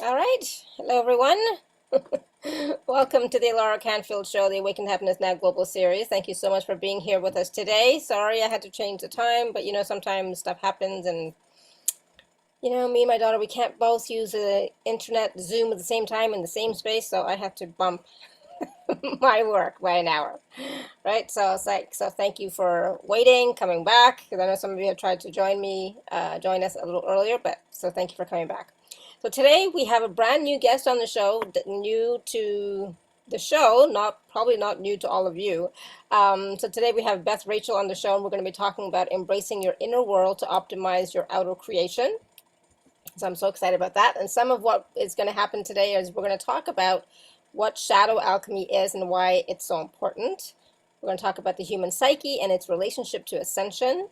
All right. Hello, everyone. Welcome to the alaracanfieldshow, the Awaken Happiness Now Global Series. Thank you so much for being here with us today. Sorry I had to change the time, but sometimes stuff happens, and me and my daughter, we can't both use the internet Zoom at the same time in the same space, so I have to bump my work by an hour. Right? So it's like, so thank you for waiting, coming back, because I know some of you have tried to join us a little earlier, but so thank you for coming back. So today we have a brand new guest on the show, new to the show, probably not new to all of you. So today we have Beth Rachel on the show, and we're going to be talking about embracing your inner world to optimize your outer creation. So I'm so excited about that. And some of what is going to happen today is we're going to talk about what shadow alchemy is and why it's so important. We're going to talk about the human psyche and its relationship to ascension.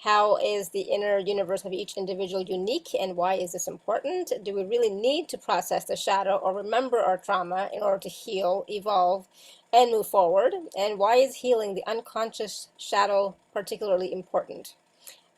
How is the inner universe of each individual unique, and why is this important? Do we really need to process the shadow or remember our trauma in order to heal, evolve, and move forward? And why is healing the unconscious shadow particularly important?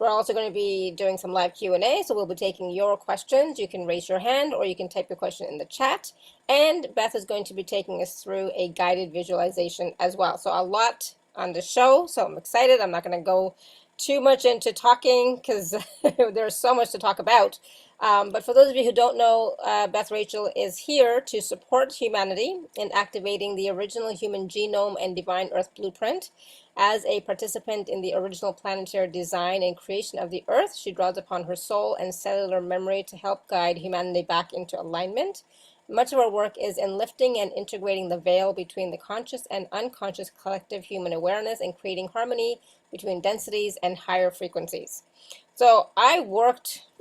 We're also going to be doing some live Q&A, so we'll be taking your questions. You can raise your hand or you can type your question in the chat. And Beth is going to be taking us through a guided visualization as well. So a lot on the show, so I'm excited. I'm not going to go too much into talking because there's so much to talk about. But for those of you who don't know, Beth Rachel is here to support humanity in activating the original human genome and divine earth blueprint. As a participant in the original planetary design and creation of the Earth, she draws upon her soul and cellular memory to help guide humanity back into alignment. Much of our work is in lifting and integrating the veil between the conscious and unconscious collective human awareness and creating harmony between densities and higher frequencies. So I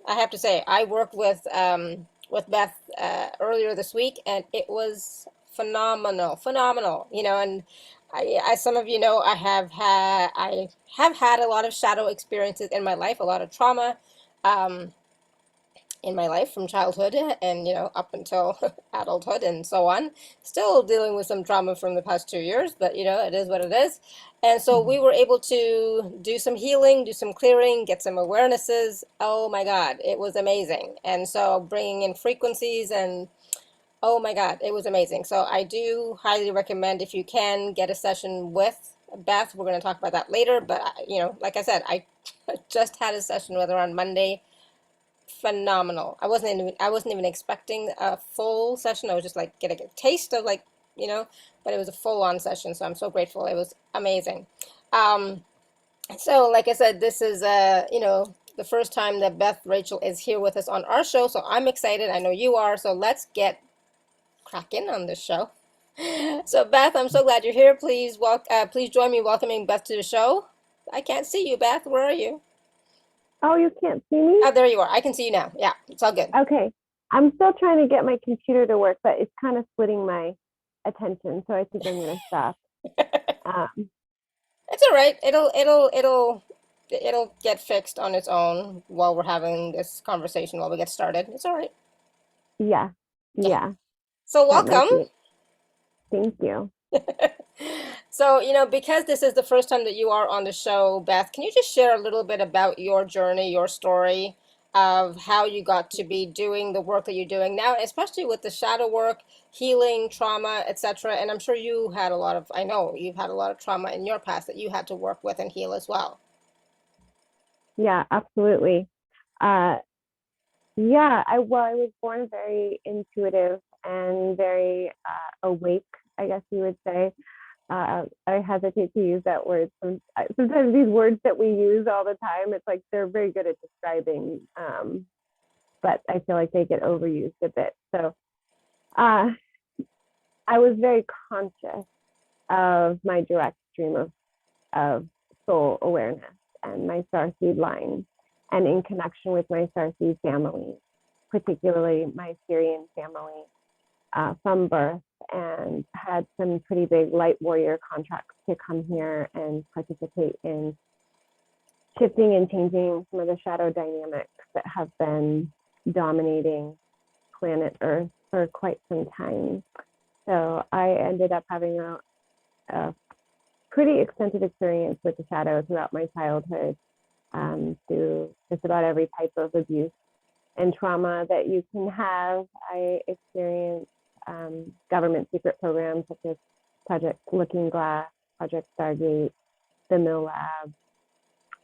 have to say, I worked with Beth earlier this week, and it was phenomenal. And as some of you know, I have had a lot of shadow experiences in my life, a lot of trauma um, in my life from childhood and up until adulthood and so on. Still dealing with some trauma from the past 2 years, but it is what it is. And so we were able to do some healing, do some clearing, get some awarenesses. Oh my God, it was amazing. And so bringing in frequencies and oh my God, it was amazing. So I do highly recommend if you can get a session with Beth. We're going to talk about that later, but like I said, I just had a session with her on Monday. Phenomenal. I wasn't even expecting a full session. I was just like getting a taste of but it was a full-on session, so I'm so grateful. It was amazing. Um, so like I said, this is the first time that Beth Rachel is here with us on our show, so I'm excited. I know you are, so let's get cracking on this show. So Beth, I'm so glad you're here. Please join me in welcoming Beth to the show. I can't see you, Beth. Where are you? Oh, you can't see me? Oh, there you are. I can see you now. Yeah, it's all good. Okay. I'm still trying to get my computer to work, but it's kind of splitting my attention, so I think I'm going to stop. Um, It's all right. It'll get fixed on its own while we're having this conversation while we get started. It's all right. yeah, Yeah. yeah, So that welcome. might be it. Thank you. So, because this is the first time that you are on the show, Beth, can you just share a little bit about your journey, your story of how you got to be doing the work that you're doing now, especially with the shadow work, healing, trauma, etc. And I'm sure I know you've had a lot of trauma in your past that you had to work with and heal as well. Yeah, absolutely. Uh, yeah, I was born very intuitive and very awake, I guess you would say. I hesitate to use that word. Sometimes these words that we use all the time, it's like they're very good at describing, but I feel like they get overused a bit. So uh, I was very conscious of my direct stream of soul awareness and my starseed line, and in connection with my starseed family, particularly my Syrian family from birth, and had some pretty big light warrior contracts to come here and participate in shifting and changing some of the shadow dynamics that have been dominating planet Earth for quite some time. So I ended up having a pretty extensive experience with the shadow throughout my childhood, through just about every type of abuse and trauma that you can have. I experienced government secret programs such as Project Looking Glass, Project Stargate, the Mill Lab,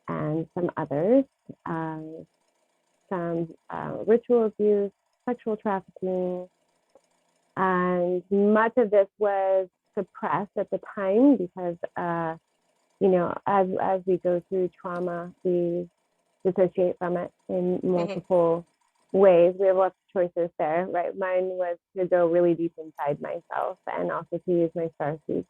and some others. Some ritual abuse, sexual trafficking, and much of this was suppressed at the time because, you know, as we go through trauma, we dissociate from it in multiple ways. We have lots of choices there, right? Mine was to go really deep inside myself and also to use my starseed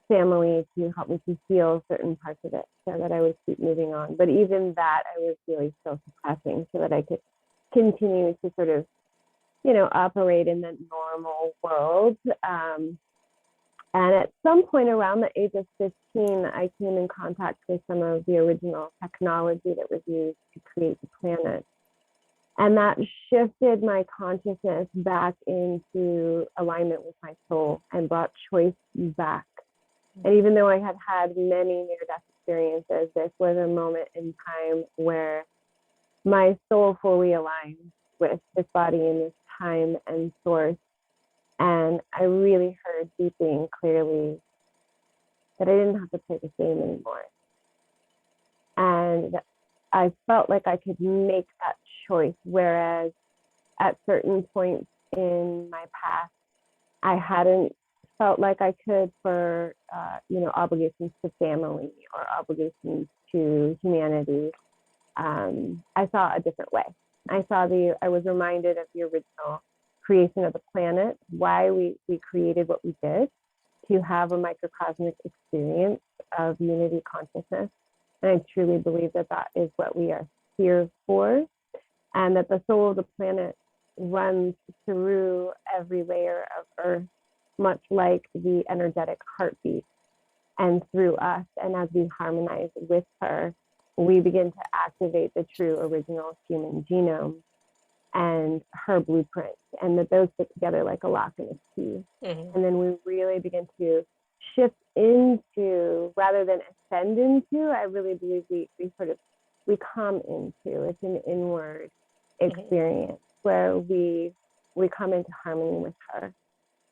family to help me to heal certain parts of it so that I would keep moving on. But even that I was really still suppressing so that I could continue to sort of, you know, operate in the normal world. And at some point around the age of 15, I came in contact with some of the original technology that was used to create the planet. And that shifted my consciousness back into alignment with my soul and brought choice back. And even though I had had many near-death experiences, this was a moment in time where my soul fully aligned with this body in this time and source. And I really heard deeply and clearly that I didn't have to play the game anymore. And I felt like I could make that choice, whereas at certain points in my past, I hadn't felt like I could for, you know, obligations to family or obligations to humanity. I saw a different way. I was reminded of the original creation of the planet, why we created what we did, to have a microcosmic experience of unity consciousness. And I truly believe that that is what we are here for, and that the soul of the planet runs through every layer of Earth, much like the energetic heartbeat, and through us. And as we harmonize with her, we begin to activate the true original human genome and her blueprint, and that those fit together like a lock and a key. And then we really begin to shift into, rather than ascend into, I really believe we come into. It's an inward experience where we come into harmony with her,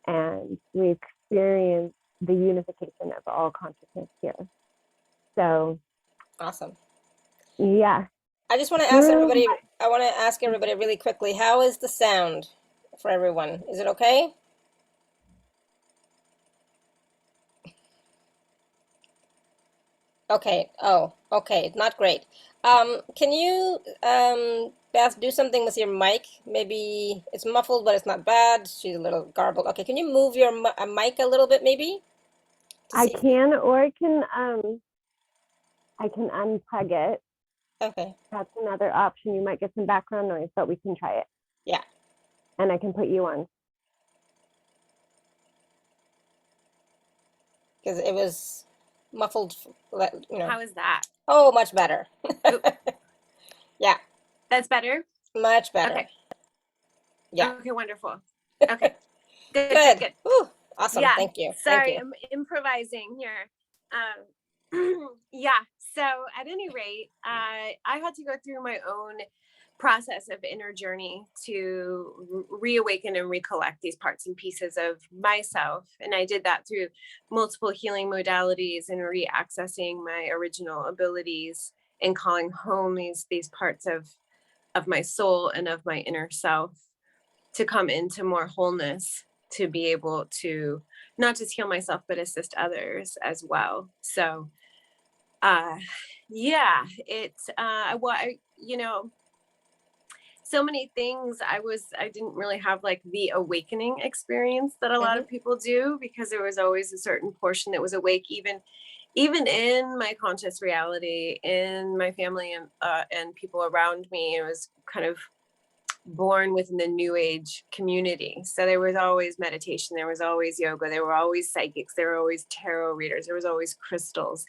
and we experience the unification of all consciousness here. So awesome. Yeah. I just want to ask everybody, really quickly, how is the sound for everyone? Is it okay? Okay. Oh, okay. Not great. Can you, Beth, do something with your mic? Maybe it's muffled, but it's not bad. She's a little garbled. Okay. Can you move your mic a little bit, maybe? I can, or I can unplug it. Okay. That's another option. You might get some background noise, but we can try it. Yeah. And I can put you on. Because it was muffled, you know. How is that? Oh, much better. Yeah. That's better? Much better. Okay. Yeah. Okay, wonderful. Okay. Good, Good. good. Ooh, awesome. Yeah. Thank you. Sorry, Thank you. I'm improvising here. Yeah. So at any rate, I had to go through my own process of inner journey to reawaken and recollect these parts and pieces of myself. And I did that through multiple healing modalities and reaccessing my original abilities and calling home these parts of my soul and of my inner self to come into more wholeness, to be able to not just heal myself, but assist others as well. So, yeah, it's, so many things. I didn't really have like the awakening experience that a lot of people do, because there was always a certain portion that was awake, even in my conscious reality, in my family and people around me. It was kind of born within the new age community. So there was always meditation, there was always yoga, there were always psychics, there were always tarot readers, there was always crystals.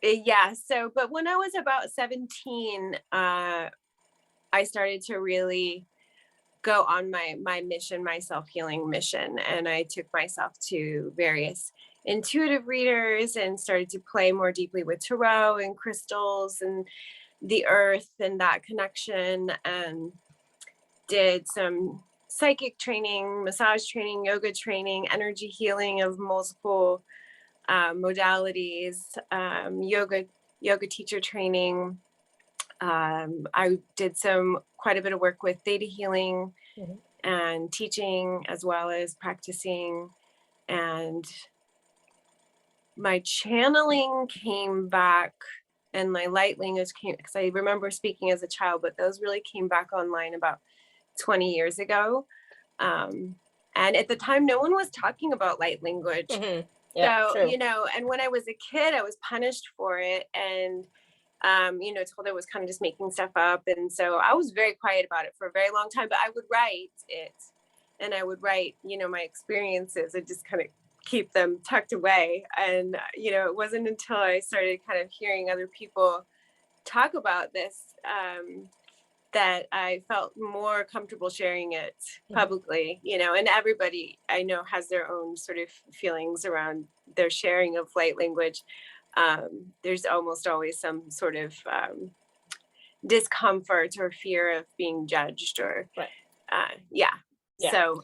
Yeah. So, but when I was about 17, I started to really go on my mission, my self-healing mission. And I took myself to various intuitive readers and started to play more deeply with tarot and crystals and the earth and that connection, and did some psychic training, massage training, yoga training, energy healing of multiple modalities, yoga teacher training. I did quite a bit of work with theta healing and teaching, as well as practicing. And my channeling came back, and my light language came, because I remember speaking as a child, but those really came back online about 20 years ago. And at the time, no one was talking about light language. Yeah, so, true. And when I was a kid, I was punished for it. And, told I was kind of just making stuff up. And so I was very quiet about it for a very long time, but I would write it, and I would write, my experiences, and just kind of keep them tucked away. And, it wasn't until I started kind of hearing other people talk about this, that I felt more comfortable sharing it publicly, and everybody I know has their own sort of feelings around their sharing of light language. There's almost always some sort of discomfort or fear of being judged, or yeah. So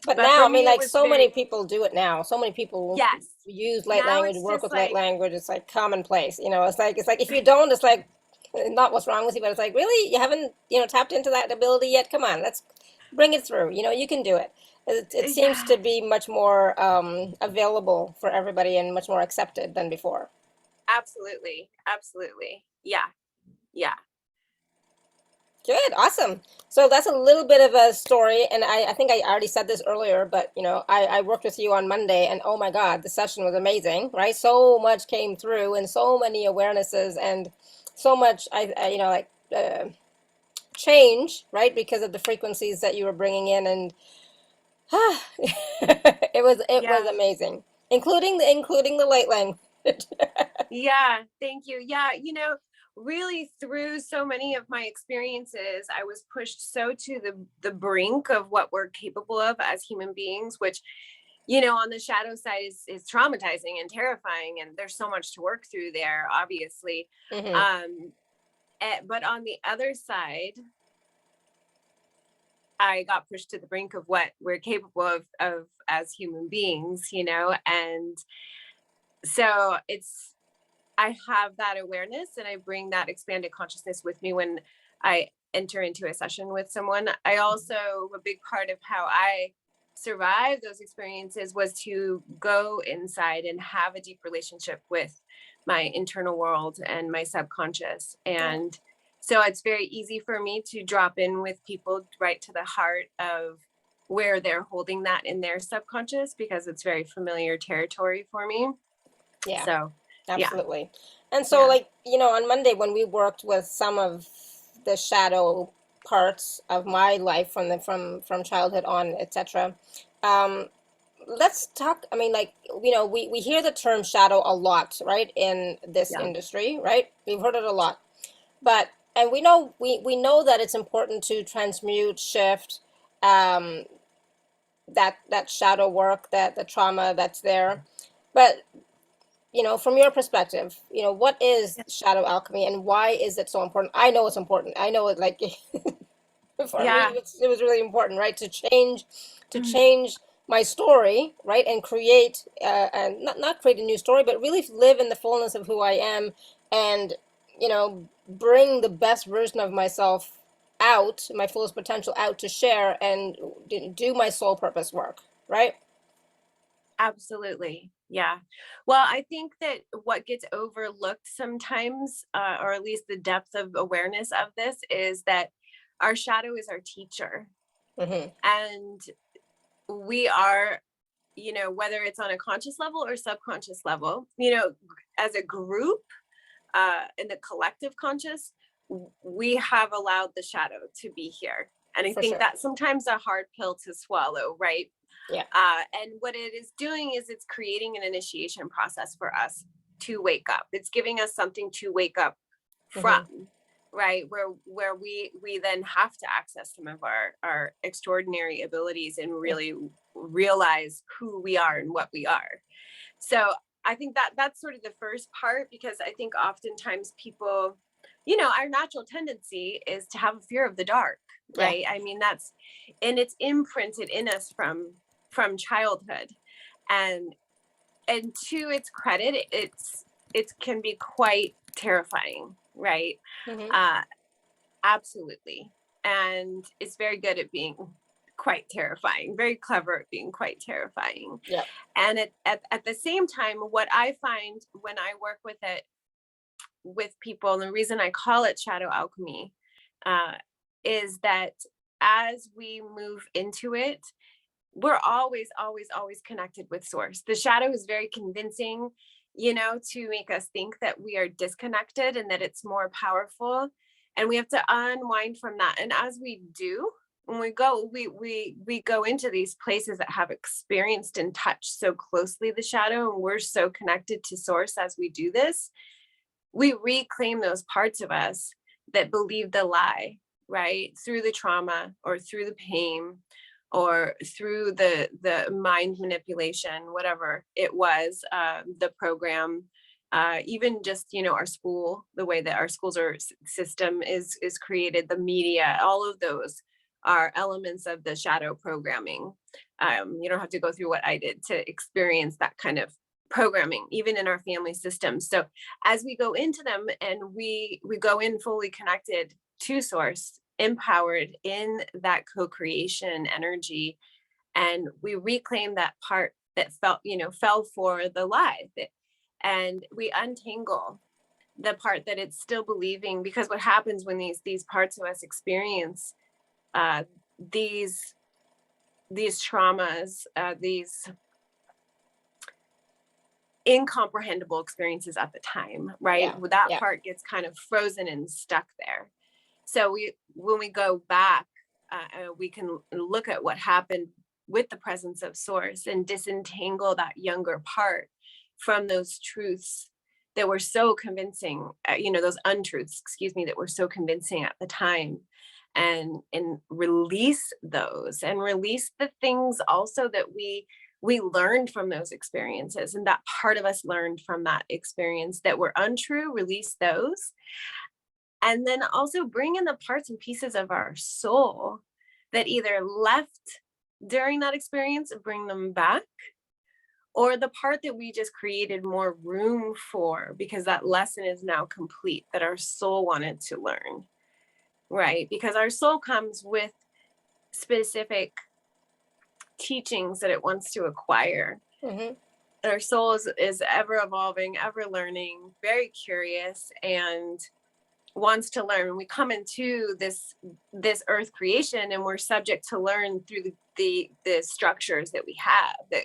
but now, I mean, me, like, so many people do it now. So many people use light now language, it's work just with like, light language. It's like commonplace, it's like if you don't, it's like not what's wrong with you, but it's like, really, you haven't, tapped into that ability yet? Come on, let's bring it through. You can do it. It seems to be much more available for everybody and much more accepted than before. Absolutely. Yeah. Good, awesome. So that's a little bit of a story, and I think I already said this earlier, but I worked with you on Monday, and oh my God, the session was amazing, right? So much came through, and so many awarenesses, and so much change, right? Because of the frequencies that you were bringing in, and it was amazing, including the light language. Yeah, thank you. Yeah, really through so many of my experiences, I was pushed so to the brink of what we're capable of as human beings, which, on the shadow side is traumatizing and terrifying, and there's so much to work through there, obviously. But on the other side, I got pushed to the brink of what we're capable of as human beings, and so I have that awareness, and I bring that expanded consciousness with me when I enter into a session with someone. I also, a big part of how I survived those experiences was to go inside and have a deep relationship with my internal world and my subconscious. And so it's very easy for me to drop in with people right to the heart of where they're holding that in their subconscious, because it's very familiar territory for me. Yeah. So absolutely. And so, on Monday, when we worked with some of the shadow parts of my life from childhood on, etc., let's talk. I mean, we hear the term shadow a lot, right, in this industry, right? We've heard it a lot, and we know that it's important to transmute, shift, that shadow work, that the trauma that's there, but from your perspective, what is shadow alchemy, and why is it so important? I know it's important. I know it, like, for me, it was really important, right? To change my story, right? And create, and not create a new story, but really live in the fullness of who I am, and, bring the best version of myself out, my fullest potential out to share and do my soul purpose work, right? Absolutely. Yeah. Well, I think that what gets overlooked sometimes, or at least the depth of awareness of this, is that our shadow is our teacher. And we are, whether it's on a conscious level or subconscious level, as a group, in the collective conscious, we have allowed the shadow to be here. And I think that's sometimes a hard pill to swallow, right? Yeah. And what it is doing is it's creating an initiation process for us to wake up. It's giving us something to wake up from, right? Where we then have to access some of our extraordinary abilities and really realize who we are and what we are. So I think that's sort of the first part, because I think oftentimes people you know, our natural tendency is to have a fear of the dark, right? I mean, and it's imprinted in us from childhood. And to its credit, it can be quite terrifying, right? Mm-hmm. Absolutely. And it's very good at being quite terrifying, very clever at being quite terrifying. Yeah. And at the same time, what I find when I work with it, with people, and the reason I call it shadow alchemy, is that as we move into it, we're always connected with source. The shadow is very convincing, you know, to make us think that we are disconnected and that it's more powerful. And we have to unwind from that. And as we do, when we go into these places that have experienced and touched so closely the shadow, and we're so connected to source as we do this, we reclaim those parts of us that believe the lie, right? Through the trauma or through the pain or through the mind manipulation, whatever it was, the program, even just, you know, our school, the way that our schools are system is created, the media, all of those are elements of the shadow programming. You don't have to go through what I did to experience that kind of programming, even in our family systems. So as we go into them and we go in fully connected to source, empowered in that co-creation energy, and we reclaim that part that fell for the lie, and we untangle the part that it's still believing. Because what happens when these parts of us experience these traumas, these incomprehensible experiences at the time, right? That part gets kind of frozen and stuck there. So when we go back, we can look at what happened with the presence of source and disentangle that younger part from those truths that were so convincing, those untruths, excuse me, that were so convincing at the time, and release those, and release the things also that we learned from those experiences, and that part of us learned from that experience that were untrue, release those. And then also bring in the parts and pieces of our soul that either left during that experience, bring them back, or the part that we just created more room for because that lesson is now complete, that our soul wanted to learn, right? Because our soul comes with specific teachings that it wants to acquire. Mm-hmm. Our soul is ever evolving, ever learning, very curious, and wants to learn. We come into this earth creation and we're subject to learn through the structures that we have,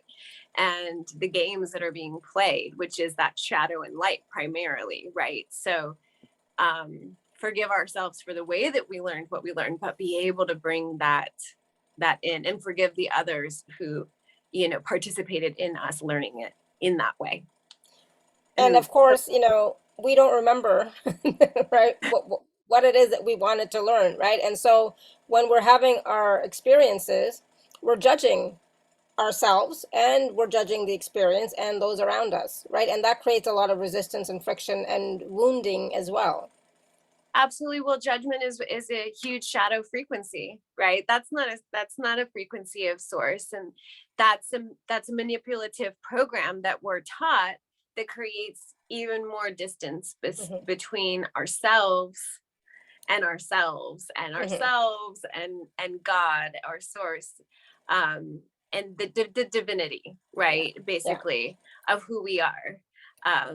and the games that are being played, which is that shadow and light primarily, right? So forgive ourselves for the way that we learned what we learned, but be able to bring that in, and forgive the others who participated in us learning it in that way. And of course, we don't remember, right, what it is that we wanted to learn, right? And so when we're having our experiences, we're judging ourselves and we're judging the experience and those around us, right? And that creates a lot of resistance and friction and wounding as well. Absolutely. Well, judgment is a huge shadow frequency, right? That's not a frequency of source, and that's a manipulative program that we're taught that creates even more distance between ourselves and ourselves and ourselves and God, our source, and the divinity, right? Basically, of who we are.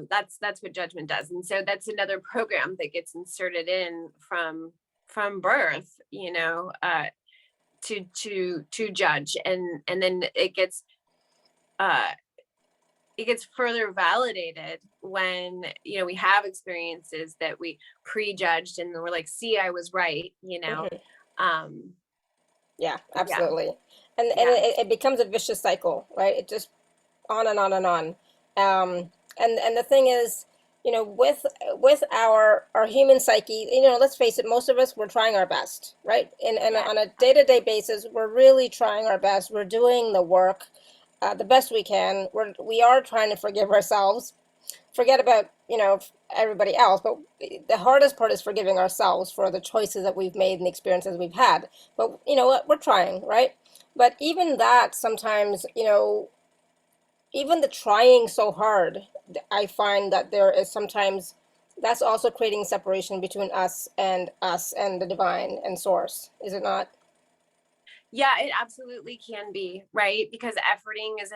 That's what judgment does. And so that's another program that gets inserted in from birth, to judge, and then it gets further validated when we have experiences that we prejudged and we're like, see, I was right, Yeah, absolutely. And it becomes a vicious cycle, right? It just on and on and on. And the thing is, with our human psyche, let's face it, most of us, we're trying our best, right? And on a day-to-day basis, we're really trying our best. We're doing the work the best we can. We are trying to forgive ourselves, forget about, everybody else, but the hardest part is forgiving ourselves for the choices that we've made and the experiences we've had. But you know what? We're trying, right? But even that sometimes, even the trying so hard, I find that there is sometimes that's also creating separation between us and the divine and source, is it not? Yeah, it absolutely can be, right? Because efforting is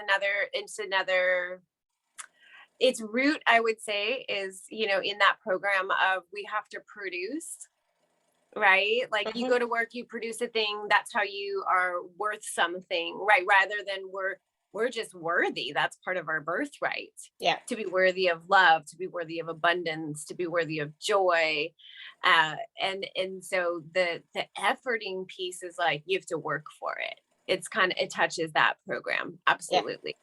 its root, I would say, is, in that program of we have to produce, right? Like you Mm-hmm. go to work, you produce a thing, that's how you are worth something, right? Rather than we're just worthy. That's part of our birthright. Yeah. To be worthy of love, to be worthy of abundance, to be worthy of joy. And so the efforting piece is like you have to work for it. It touches that program. Yeah. Absolutely.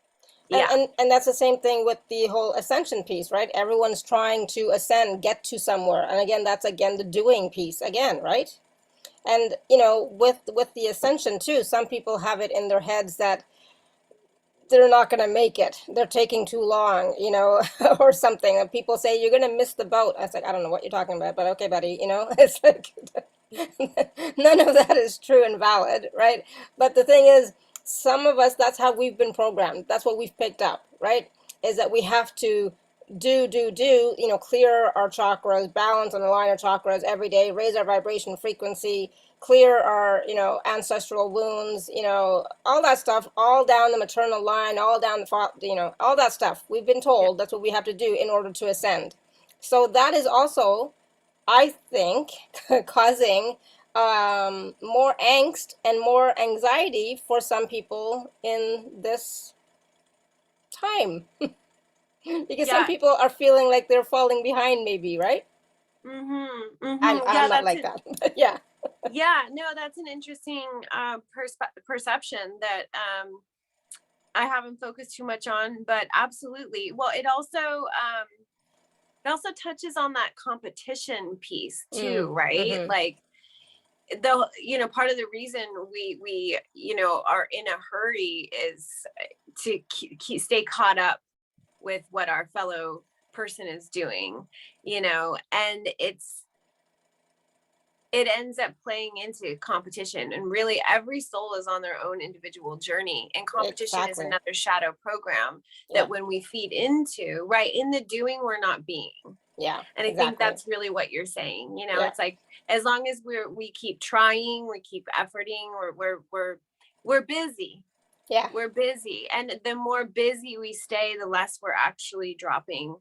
And, Yeah. and and that's the same thing with the whole ascension piece, right? Everyone's trying to ascend, get to somewhere. And again, that's again the doing piece again, right? And with the ascension too, some people have it in their heads that they're not going to make it. They're taking too long, or something. And people say you're going to miss the boat. I was like, I don't know what you're talking about, but okay, buddy. It's like none of that is true and valid, right? But the thing is, some of us, that's how we've been programmed. That's what we've picked up, right? Is that we have to do, clear our chakras, balance and align our chakras every day, raise our vibration frequency, clear our, ancestral wounds, all that stuff, all down the maternal line, all down the, all that stuff. We've been Yeah. told that's what we have to do in order to ascend. So that is also, I think, causing more angst and more anxiety for some people in this time. Because some Yeah. people are feeling like they're falling behind, maybe, right? Mm-hmm. I'm Yeah, not like that, but yeah. yeah, no, that's an interesting perception that I haven't focused too much on, but absolutely. Well, it also touches on that competition piece too, right? Mm-hmm. Like the part of the reason we are in a hurry is to stay caught up with what our fellow person is doing, and it ends up playing into competition, and really every soul is on their own individual journey, and competition is Exactly. another shadow program Yeah. that when we feed into, right, in the doing we're not being. Yeah. And I think Exactly. that's really what you're saying. Yeah. It's like as long as we keep trying, we keep efforting, we're busy. Yeah. We're busy, and the more busy we stay, the less we're actually dropping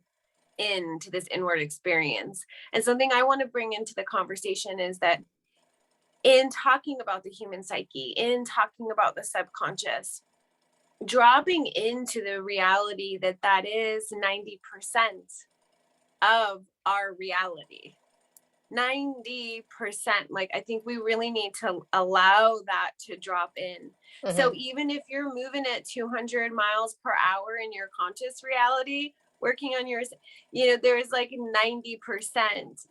into this inward experience. And something I want to bring into the conversation is that in talking about the human psyche, in talking about the subconscious, dropping into the reality that is 90% of our reality. 90%. Like, I think we really need to allow that to drop in. Mm-hmm. So even if you're moving at 200 miles per hour in your conscious reality, working on yours, there's like 90%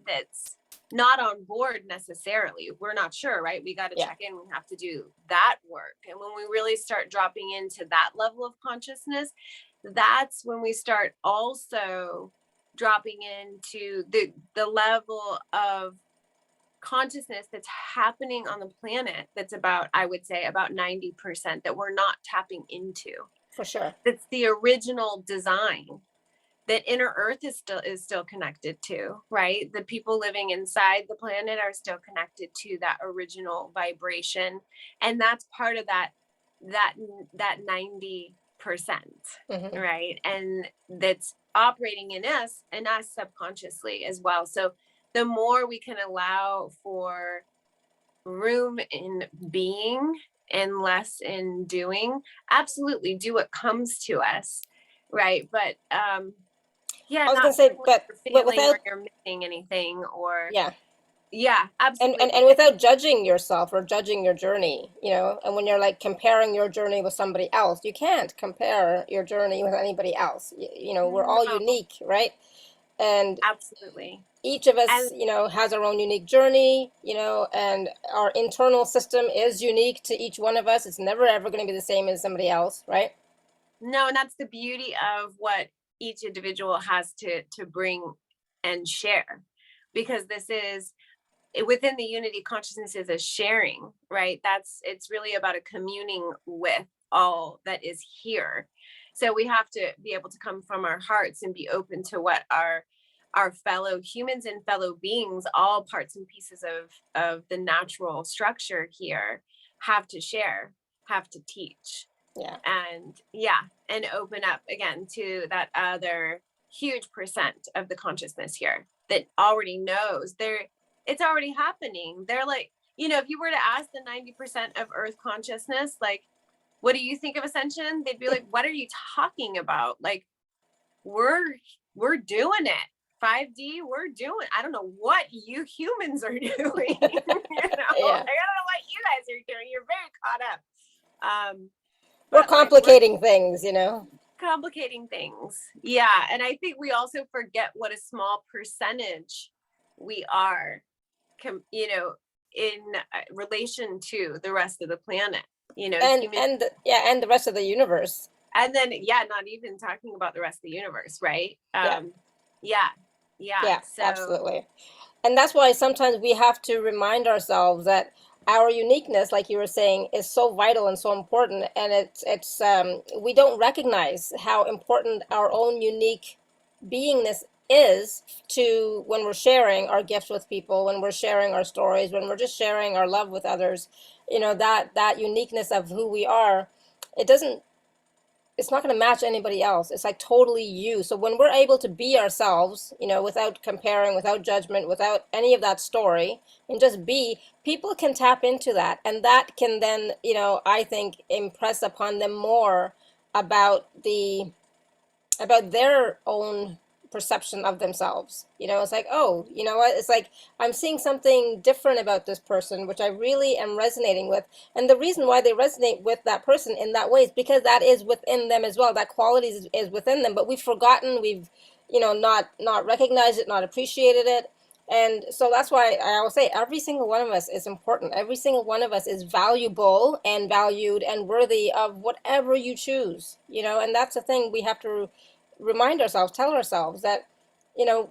that's not on board necessarily. We're not sure, right? We got to check in. We have to do that work. And when we really start dropping into that level of consciousness, that's when we start also dropping into the level of consciousness that's happening on the planet, that's about, I would say, about 90% that we're not tapping into. For sure. That's the original design that inner earth is still connected to, right? The people living inside the planet are still connected to that original vibration, and that's part of that 90%, Mm-hmm. right? And that's operating in us subconsciously as well. So the more we can allow for room in being and less in doing, absolutely do what comes to us, right? But yeah, I was gonna not say, feeling like but you're failing without, or you're missing anything, or yeah, yeah, absolutely. and without judging yourself or judging your journey, and when you're like comparing your journey with somebody else, you can't compare your journey with anybody else. We're all No, unique, right? And absolutely. each of us, And has our own unique journey, and our internal system is unique to each one of us. It's never ever going to be the same as somebody else, right? no, and that's the beauty of what each individual has to bring and share, because this is within the unity consciousness is a sharing, right? It's really about a communing with all that is here. So we have to be able to come from our hearts and be open to what our fellow humans and fellow beings, all parts and pieces of the natural structure here, have to share, have to teach. Yeah. And open up again to that other huge percent of the consciousness here that already knows it's already happening. They're like, if you were to ask the 90% of Earth consciousness, like, what do you think of ascension? They'd be like, what are you talking about? Like, we're doing it. 5D, we're doing. I don't know what you humans are doing. Yeah. I don't know what you guys are doing. You're very caught up. We're complicating things, Complicating things. Yeah. And I think we also forget what a small percentage we are, in relation to the rest of the planet, and the rest of the universe. And then, not even talking about the rest of the universe, right? So, absolutely. And that's why sometimes we have to remind ourselves that our uniqueness, like you were saying, is so vital and so important. And it's we don't recognize how important our own unique beingness is to when we're sharing our gifts with people, when we're sharing our stories, when we're just sharing our love with others. That uniqueness of who we are, it's not going to match anybody else. It's like totally you. So when we're able to be ourselves, without comparing, without judgment, without any of that story, and just be, people can tap into that. And that can then, I think, impress upon them more about their own perception of themselves. It's like, oh, you know what? It's like, I'm seeing something different about this person, which I really am resonating with. And the reason why they resonate with that person in that way is because that is within them as well. That quality is within them, but we've forgotten, we've, not recognized it, not appreciated it. And so that's why I always say every single one of us is important. Every single one of us is valuable and valued and worthy of whatever you choose, and that's the thing we have to remind ourselves, tell ourselves that,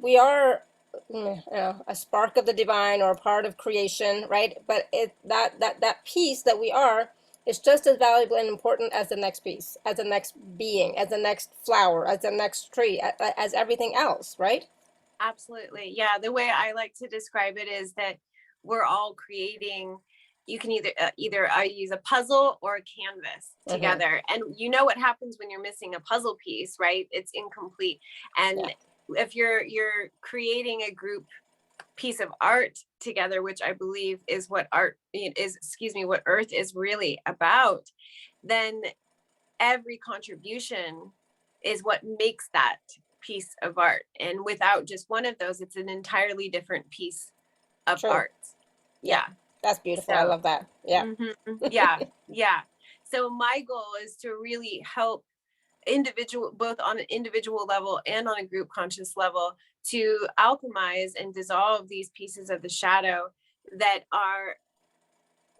we are, a spark of the divine or a part of creation, right? But that piece that we are is just as valuable and important as the next piece, as the next being, as the next flower, as the next tree, as everything else, right? Absolutely. Yeah. The way I like to describe it is that we're all creating. You can either use a puzzle or a canvas together. And what happens when you're missing a puzzle piece, right? It's incomplete. And if you're creating a group piece of art together, which I believe is what what Earth is really about, then every contribution is what makes that piece of art. And without just one of those, it's an entirely different piece of art. Yeah. That's beautiful. I love that. Yeah. Yeah. So my goal is to really help both on an individual level and on a group conscious level, to alchemize and dissolve these pieces of the shadow that are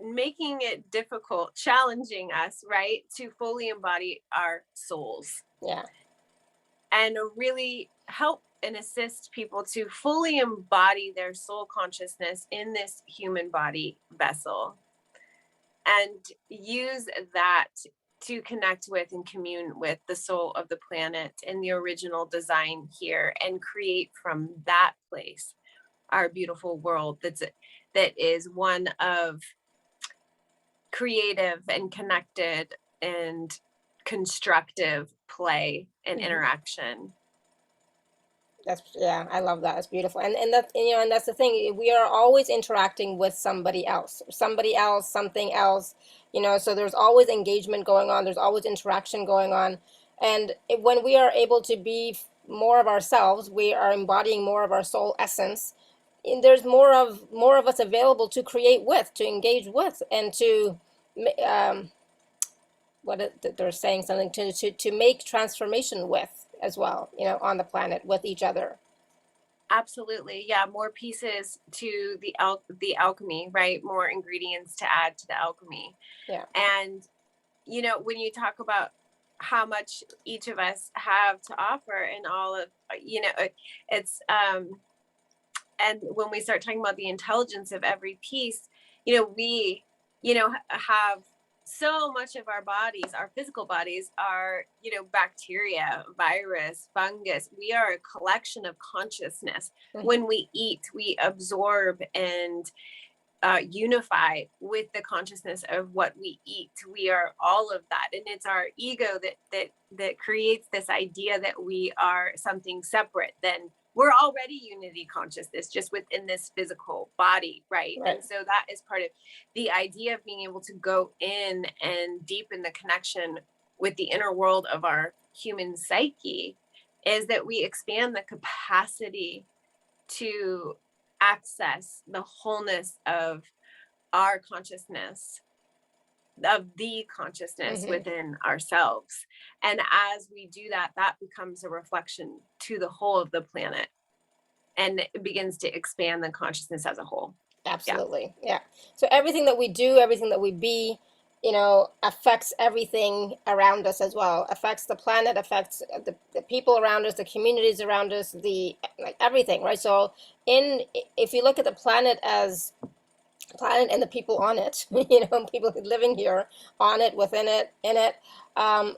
making it difficult, challenging us, right, to fully embody our souls. Yeah. And really help and assist people to fully embody their soul consciousness in this human body vessel, and use that to connect with and commune with the soul of the planet and the original design here, and create from that place our beautiful world that is one of creative and connected and constructive play and interaction. I love that. It's beautiful. And that's the thing. We are always interacting with somebody else, something else, so there's always engagement going on. There's always interaction going on. And when we are able to be more of ourselves, we are embodying more of our soul essence. And there's more of us available to create with, to engage with, and to, they're saying something to make transformation with as well, on the planet with each other. Absolutely. Yeah. More pieces to the alchemy, right? More ingredients to add to the alchemy. Yeah. And, when you talk about how much each of us have to offer, and all of, it's and when we start talking about the intelligence of every piece, we have so much of our bodies, our physical bodies, are bacteria, virus, fungus. We are a collection of consciousness. When we eat, we absorb and unify with the consciousness of what we eat. We are all of that, and it's our ego that creates this idea that we are something separate. Then we're already unity consciousness, just within this physical body, right? And so that is part of the idea of being able to go in and deepen the connection with the inner world of our human psyche, is that we expand the capacity to access the wholeness of our consciousness, of the consciousness within ourselves. And as we do that, that becomes a reflection to the whole of the planet, and it begins to expand the consciousness as a whole. Absolutely. Yeah. So everything that we do, everything that we be, affects everything around us as well. Affects the planet, affects the people around us, the communities around us, everything, right? So if you look at the planet as planet and the people on it, people living here on it, within it, in it,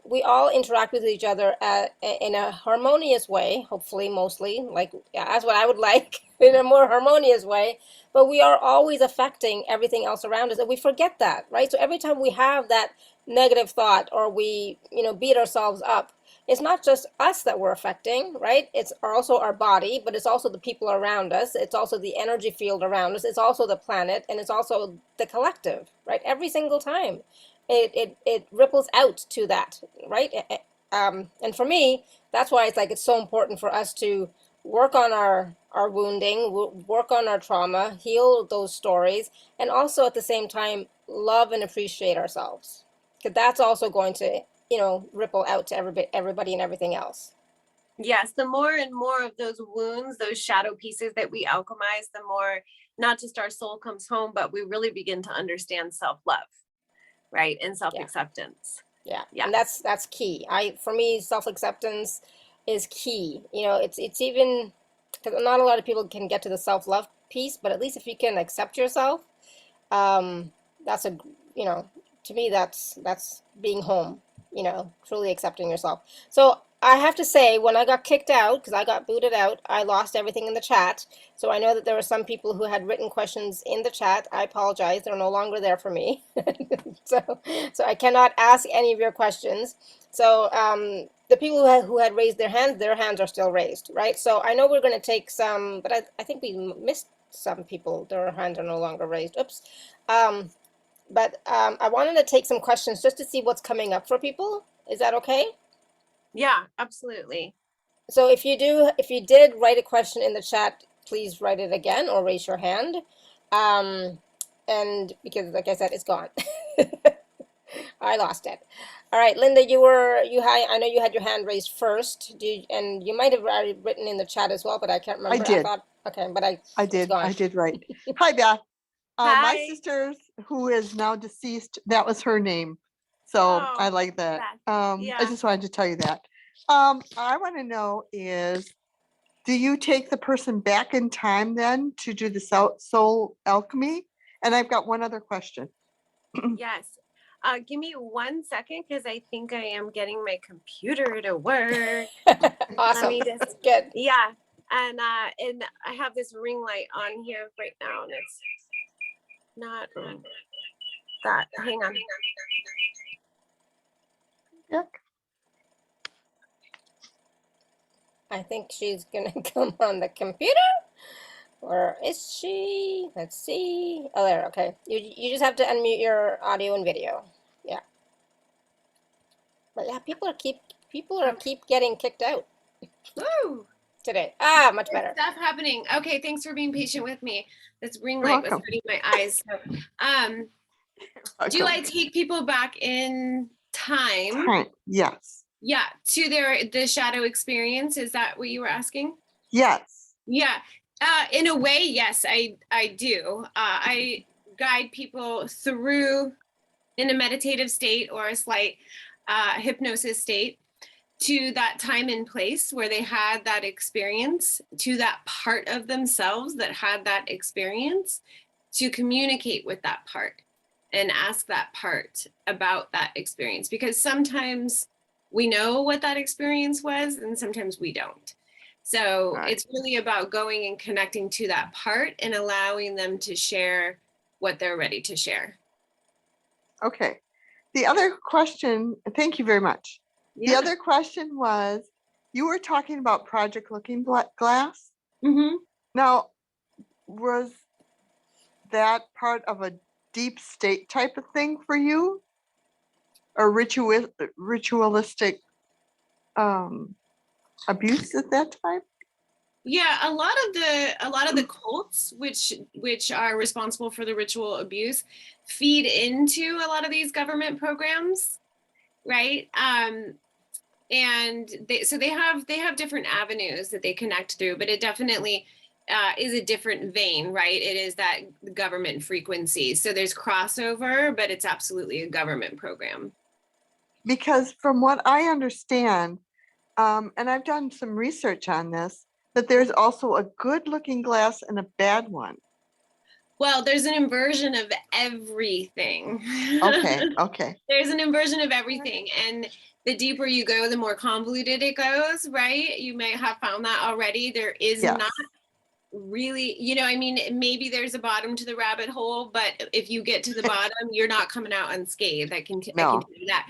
we all interact with each other in a harmonious way, hopefully, mostly, that's what I would like, in a more harmonious way. But we are always affecting everything else around us, and we forget that, right? So every time we have that negative thought, or we beat ourselves up, it's not just us that we're affecting, right? It's also our body, but it's also the people around us. It's also the energy field around us. It's also the planet, and it's also the collective, right? Every single time it ripples out to that, right? And for me, that's why it's so important for us to work on our wounding, work on our trauma, heal those stories, and also at the same time love and appreciate ourselves, because that's also going to ripple out to everybody and everything else. Yes, the more and more of those wounds, those shadow pieces that we alchemize, the more not just our soul comes home, but we really begin to understand self-love, right? And self-acceptance. Yeah. And that's key. For me, self-acceptance is key. It's even, because not a lot of people can get to the self-love piece, but at least if you can accept yourself, that's to me, that's being home, truly accepting yourself. So I have to say, when I got kicked out, because I got booted out, I lost everything in the chat. So I know that there were some people who had written questions in the chat. I apologize. They're no longer there for me. So I cannot ask any of your questions. So the people who had raised their hands are still raised, right? So I know we're going to take some, but I think we missed some people. Their hands are no longer raised. Oops. But I wanted to take some questions just to see what's coming up for people. Is that okay? Yeah, absolutely. So if you did write a question in the chat, please write it again or raise your hand. And because, like I said, it's gone. I lost it. All right, Linda, I know you had your hand raised first. And you might have already written in the chat as well, but I can't remember. I did. Okay, but I did. I did right. Hi, Beth. Hi. My sister, who is now deceased, that was her name. So I like that. I just wanted to tell you that. I want to know is, do you take the person back in time then to do the soul alchemy? And I've got one other question. Yes. Give me 1 second, because I think I am getting my computer to work. Awesome. Good. Yeah. And I have this ring light on here right now, and it's not that. Hang on. Yeah. I think she's gonna come on the computer, or is she? Let's see. Oh, there. Okay. You just have to unmute your audio and video. Yeah. But yeah, people are keep getting kicked out. Woo! Today. Much better. Stuff happening. Okay, thanks for being patient with me. This ring light was hurting my eyes. So, do I take people back in time? Yes. Yeah, to the shadow experience. Is that what you were asking? Yes. Yeah. In a way, yes, I do. I guide people through in a meditative state or a slight hypnosis state, to that time and place where they had that experience, to that part of themselves that had that experience, to communicate with that part and ask that part about that experience. Because sometimes we know what that experience was and sometimes we don't. So it's really about going and connecting to that part and allowing them to share what they're ready to share. Okay. The other question, thank you very much. Yeah. The other question was, you were talking about Project Looking Glass. Mm-hmm. Now, was that part of a deep state type of thing for you? Or ritualistic abuse at that time? Yeah, a lot of the cults, which are responsible for the ritual abuse, feed into a lot of these government programs, right? And they have different avenues that they connect through, but it definitely is a different vein, right? It is that government frequency. So there's crossover, but it's absolutely a government program. Because from what I understand, and I've done some research on this, that there's also a good looking glass and a bad one. Well, there's an inversion of everything. Okay. There's an inversion of everything. And the deeper you go, the more convoluted it goes, right? You may have found that already. There is not really, maybe there's a bottom to the rabbit hole, but if you get to the bottom, you're not coming out unscathed. I can tell you that.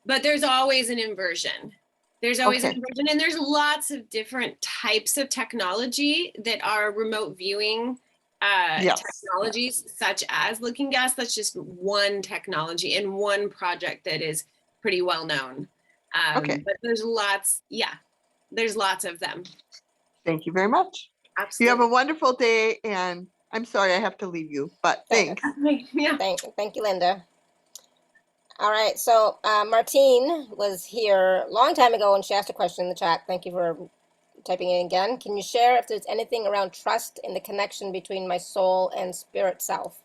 But there's always an inversion. There's always an inversion, and there's lots of different types of technology that are remote viewing technologies, such as Looking Glass. That's just one technology and one project that is pretty well known. But there's lots of them. Thank you very much. Absolutely. You have a wonderful day, and I'm sorry I have to leave you, but thanks. Yeah. Thank you, Linda. All right, so Martine was here a long time ago and she asked a question in the chat. Thank you for typing it in again. Can you share if there's anything around trust in the connection between my soul and spirit self?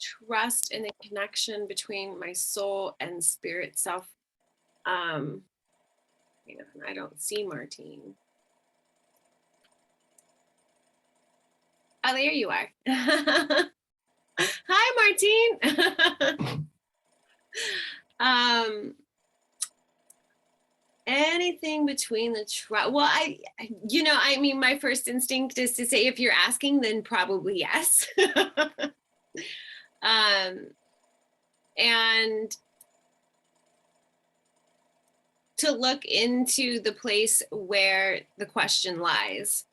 Trust in the connection between my soul and spirit self. I don't see Martine. Oh, there you are. Hi, Martine. Anything between the well, my first instinct is to say if you're asking, then probably yes. And to look into the place where the question lies.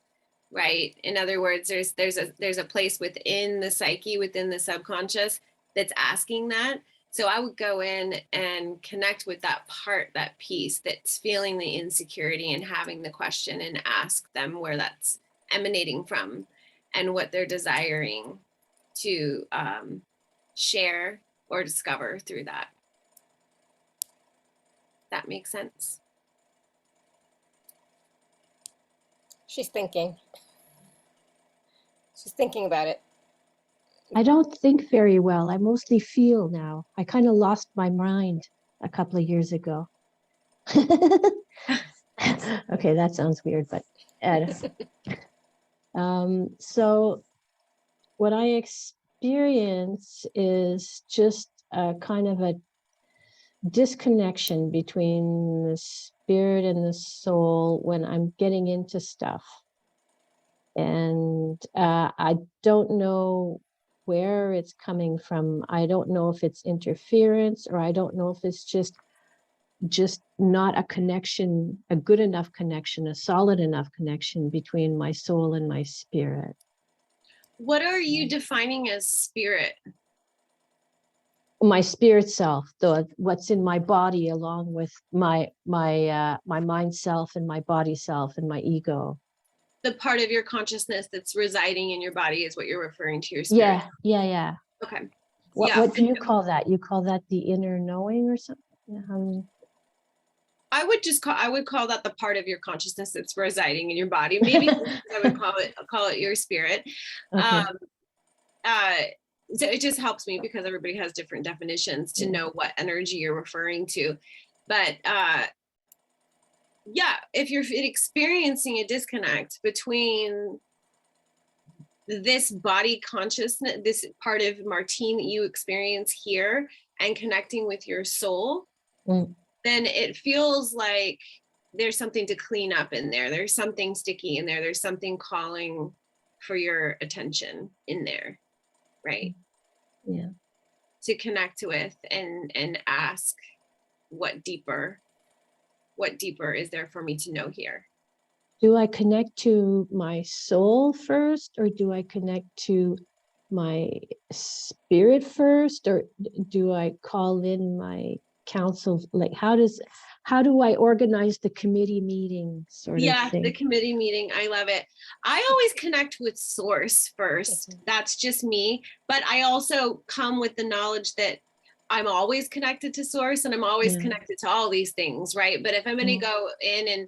Right. In other words, there's a place within the psyche, within the subconscious, that's asking that. So I would go in and connect with that part, that piece that's feeling the insecurity and having the question, and ask them where that's emanating from and what they're desiring to share or discover through that. That makes sense. She's thinking. She's thinking about it. I don't think very well. I mostly feel now. I kind of lost my mind a couple of years ago. Okay, that sounds weird, but so what I experience is just a kind of a disconnection between the spirit and the soul when I'm getting into stuff. And I don't know where it's coming from. I don't know if it's interference, or I don't know if it's just not a connection, a good enough connection, a solid enough connection between my soul and my spirit. What are you defining as spirit? My spirit self, what's in my body, along with my mind self and my body self and my ego. The part of your consciousness that's residing in your body is what you're referring to your spirit. Yeah. Okay. What do you call that? You call that the inner knowing or something? I would call that the part of your consciousness that's residing in your body. Maybe I would call it your spirit. Okay. So it just helps me because everybody has different definitions to know what energy you're referring to. But yeah, if you're experiencing a disconnect between this body consciousness, this part of Martine that you experience here, and connecting with your soul, then it feels like there's something to clean up in there. There's something sticky in there. There's something calling for your attention in there, right? Yeah. To connect with and ask, what deeper is there for me to know here? Do I connect to my soul first, or do I connect to my spirit first, or do I call in my council? Like, how do I organize the committee meeting sort of thing? The committee meeting, I love it. I always connect with source first. That's just me. But I also come with the knowledge that I'm always connected to source, and I'm always connected to all these things, right? But if I'm going to go in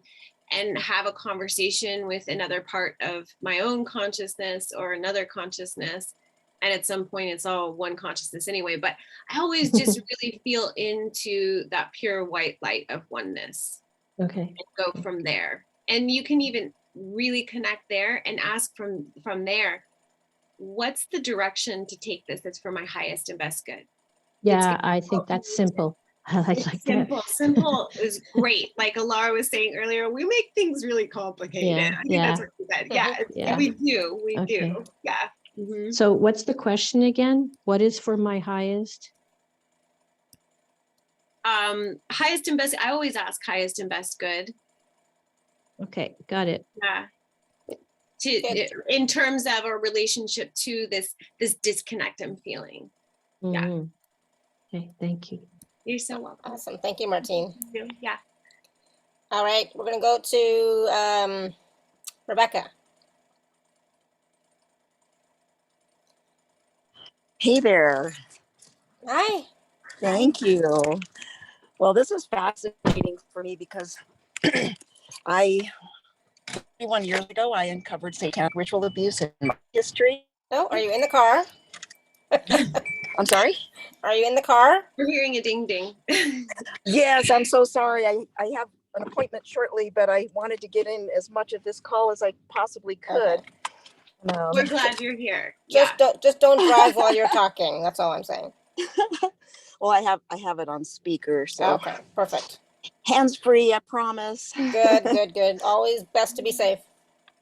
and have a conversation with another part of my own consciousness or another consciousness, and at some point it's all one consciousness anyway, but I always just really feel into that pure white light of oneness. Okay. And go from there. And you can even really connect there and ask from there, what's the direction to take this that's for my highest and best good? Yeah, I think that's simple. I like simple. that. Simple is great. Like Alara was saying earlier, we make things really complicated. I think that's what she said. Yeah, we do. We do. Yeah. Mm-hmm. So what's the question again? What is for my highest? Highest and best. I always ask highest and best good. Okay, got it. Yeah. In terms of our relationship to this disconnect I'm feeling. Yeah. Okay, thank you. You're so welcome. Awesome. Thank you, Martine. Yeah. All right, we're going to go to Rebecca. Hey there. Hi. Thank you. Well, this is fascinating for me because 21 years ago, I uncovered satanic ritual abuse in my history. Oh, are you in the car? I'm sorry? Are you in the car? We're hearing a ding ding. Yes, I'm so sorry. I have an appointment shortly, but I wanted to get in as much of this call as I possibly could. Okay. We're glad you're here. Just don't drive while you're talking. That's all I'm saying. Well, I have it on speaker, so okay, perfect. Hands free, I promise. Good. Always best to be safe.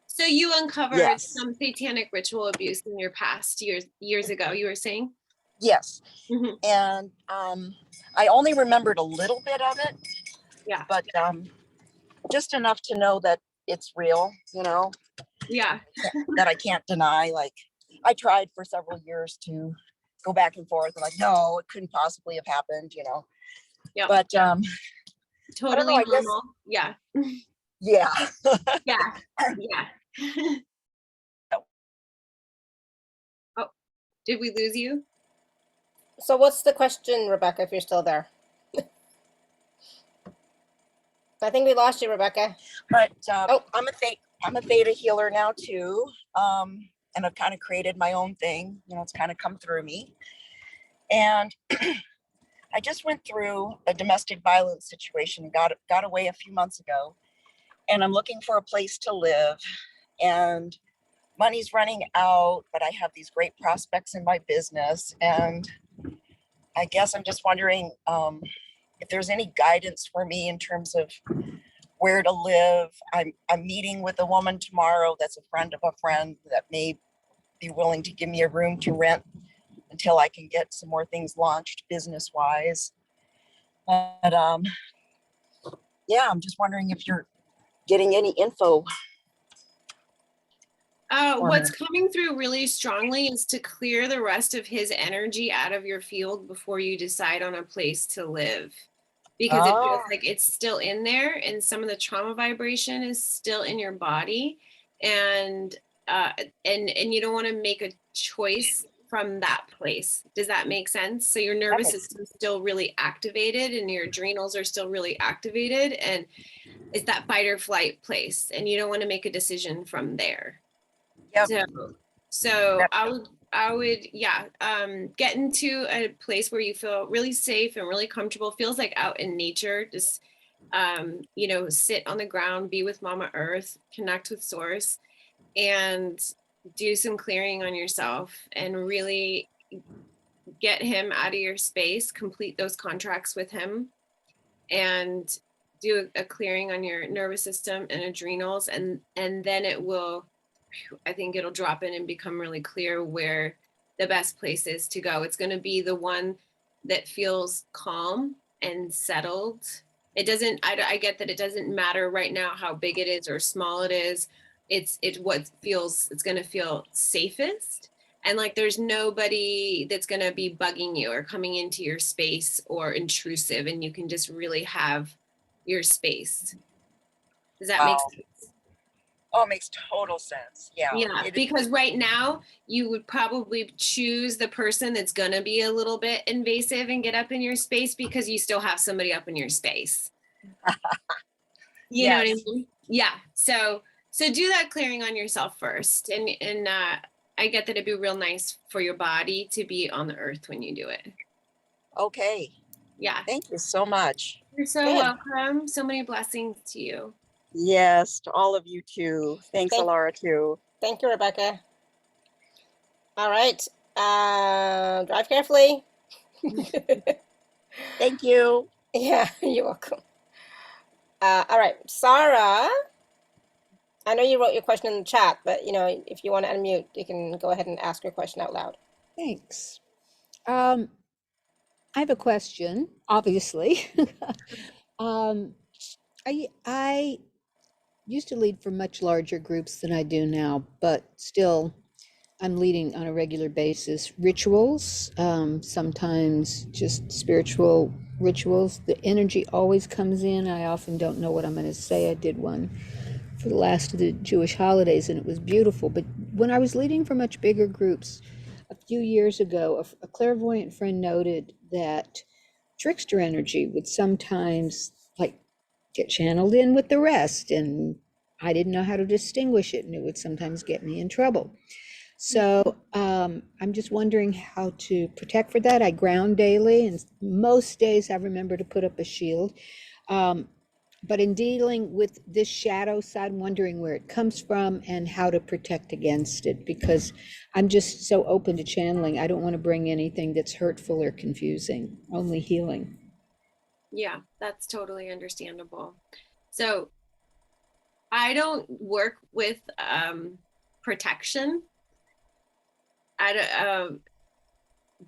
So you uncovered some satanic ritual abuse in your past years ago, you were saying? Yes. Mm-hmm. And I only remembered a little bit of it. Yeah. But just enough to know that it's real, Yeah. that I can't deny. Like, I tried for several years to go back and forth and no, it couldn't possibly have happened, Yeah. But totally normal. Yeah. Yeah. Yeah. Oh, did we lose you? So what's the question, Rebecca, if you're still there? I think we lost you, Rebecca. But I'm a theta healer now too. And I've kind of created my own thing. It's kind of come through me. And I just went through a domestic violence situation, got away a few months ago, and I'm looking for a place to live, and money's running out, but I have these great prospects in my business. And I guess I'm just wondering if there's any guidance for me in terms of where to live. I'm meeting with a woman tomorrow that's a friend of a friend that may be willing to give me a room to rent until I can get some more things launched business-wise. But I'm just wondering if you're getting any info. What's coming through really strongly is to clear the rest of his energy out of your field before you decide on a place to live. Because it feels like it's still in there, and some of the trauma vibration is still in your body, and you don't want to make a choice from that place. Does that make sense? So your nervous system is still really activated, and your adrenals are still really activated, and it's that fight or flight place, and you don't want to make a decision from there. Yep. So yeah, get into a place where you feel really safe and really comfortable. Feels like out in nature. Just, you know, sit on the ground, be with Mama Earth, connect with Source, and do some clearing on yourself and really get him out of your space, complete those contracts with him, and do a clearing on your nervous system and adrenals, and then it will, I think it'll drop in and become really clear where the best place is to go. It's going to be the one that feels calm and settled. It doesn't, I get that it doesn't matter right now how big it is or small it is. It's what feels, it's going to feel safest. And like, there's nobody that's going to be bugging you or coming into your space or intrusive, and you can just really have your space. Does that make sense? Oh, it makes total sense. Yeah. Yeah, because right now you would probably choose the person that's going to be a little bit invasive and get up in your space because you still have somebody up in your space. You know what I mean? Yeah. So do that clearing on yourself first. And I get that it'd be real nice for your body to be on the earth when you do it. Okay. Yeah. Thank you so much. You're so welcome. So many blessings to you. Yes, to all of you too. Thanks, Alara, too. Thank you, Rebecca. All right. Drive carefully. Thank you. Yeah, you're welcome. All right, Sarah, I know you wrote your question in the chat, but you know, if you want to unmute, you can go ahead and ask your question out loud. Thanks. I have a question, obviously. I used to lead for much larger groups than I do now, but still I'm leading on a regular basis rituals, sometimes just spiritual rituals. The energy always comes in. I often don't know what I'm going to say. I did one for the last of the Jewish holidays and it was beautiful. But when I was leading for much bigger groups a few years ago, a clairvoyant friend noted that trickster energy would sometimes like get channeled in with the rest, and I didn't know how to distinguish it, and it would sometimes get me in trouble. So I'm just wondering how to protect for that. I ground daily, and most days I remember to put up a shield. But in dealing with this shadow side, I'm wondering where it comes from and how to protect against it, because I'm just so open to channeling. I don't want to bring anything that's hurtful or confusing, only healing. Yeah, that's totally understandable. So I don't work with protection. I don't,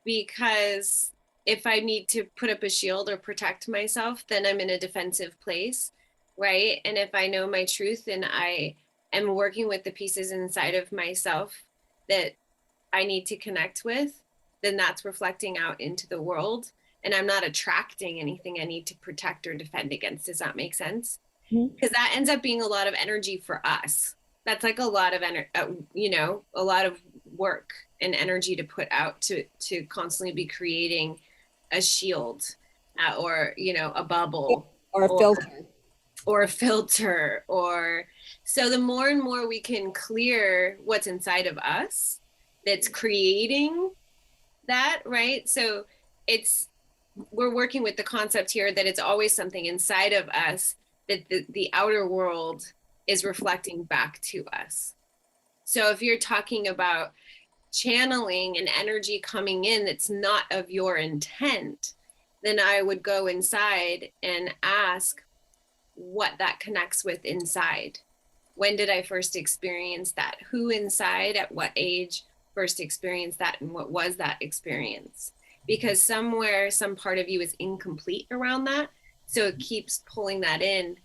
because if I need to put up a shield or protect myself, then I'm in a defensive place, right? And if I know my truth and I am working with the pieces inside of myself that I need to connect with, then that's reflecting out into the world. And I'm not attracting anything I need to protect or defend against. Does that make sense? Because that ends up being a lot of energy for us. That's like a lot of you know, a lot of work and energy to put out to constantly be creating a shield or, you know, a bubble or a filter or so the more and more we can clear what's inside of us that's creating that, right? So we're working with the concept here that it's always something inside of us that the outer world is reflecting back to us. So if you're talking about channeling an energy coming in that's not of your intent, then I would go inside and ask what that connects with inside. When did I first experience that? Who inside at what age first experienced that, and what was that experience? Because somewhere, some part of you is incomplete around that. So it keeps pulling that in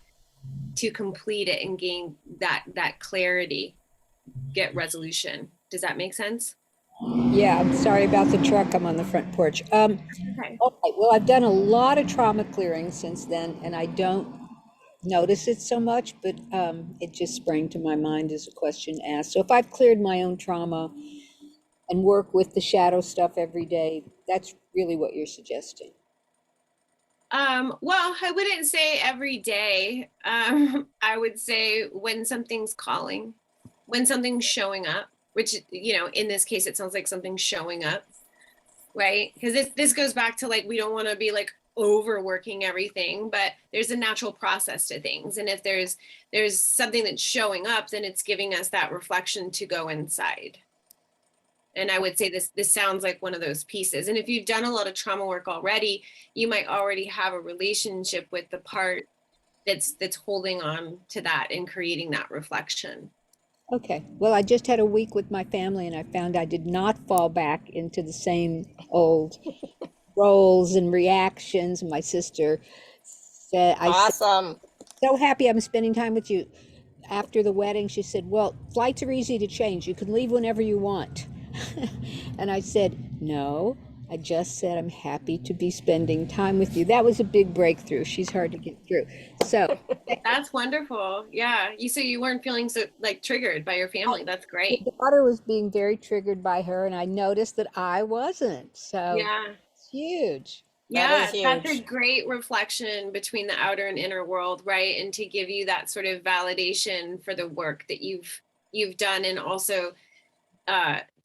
to complete it and gain that clarity, get resolution. Does that make sense? Yeah, I'm sorry about the truck. I'm on the front porch. Okay. All right. Well, I've done a lot of trauma clearing since then, and I don't notice it so much, but it just sprang to my mind as a question asked. So if I've cleared my own trauma and work with the shadow stuff every day, that's really what you're suggesting. Well, I wouldn't say every day. I would say when something's calling, when something's showing up which, you know, in this case, it sounds like something showing up, right? Because this goes back to like, we don't want to be like overworking everything, but there's a natural process to things. And if there's something that's showing up, then it's giving us that reflection to go inside. And I would say this sounds like one of those pieces. And if you've done a lot of trauma work already, you might already have a relationship with the part that's holding on to that and creating that reflection. Okay. Well, I just had a week with my family and I found I did not fall back into the same old roles and reactions. My sister said, Awesome. so happy I'm spending time with you. After the wedding, she said, well, flights are easy to change. You can leave whenever you want. And I said, no, I just said I'm happy to be spending time with you. That was a big breakthrough. She's hard to get through. So that's wonderful. Yeah. So you weren't feeling so like triggered by your family. That's great. The daughter was being very triggered by her, and I noticed that I wasn't. So yeah, it's huge. Yeah, that's a huge. great reflection between the outer and inner world, right? And to give you that sort of validation for the work that you've done, and also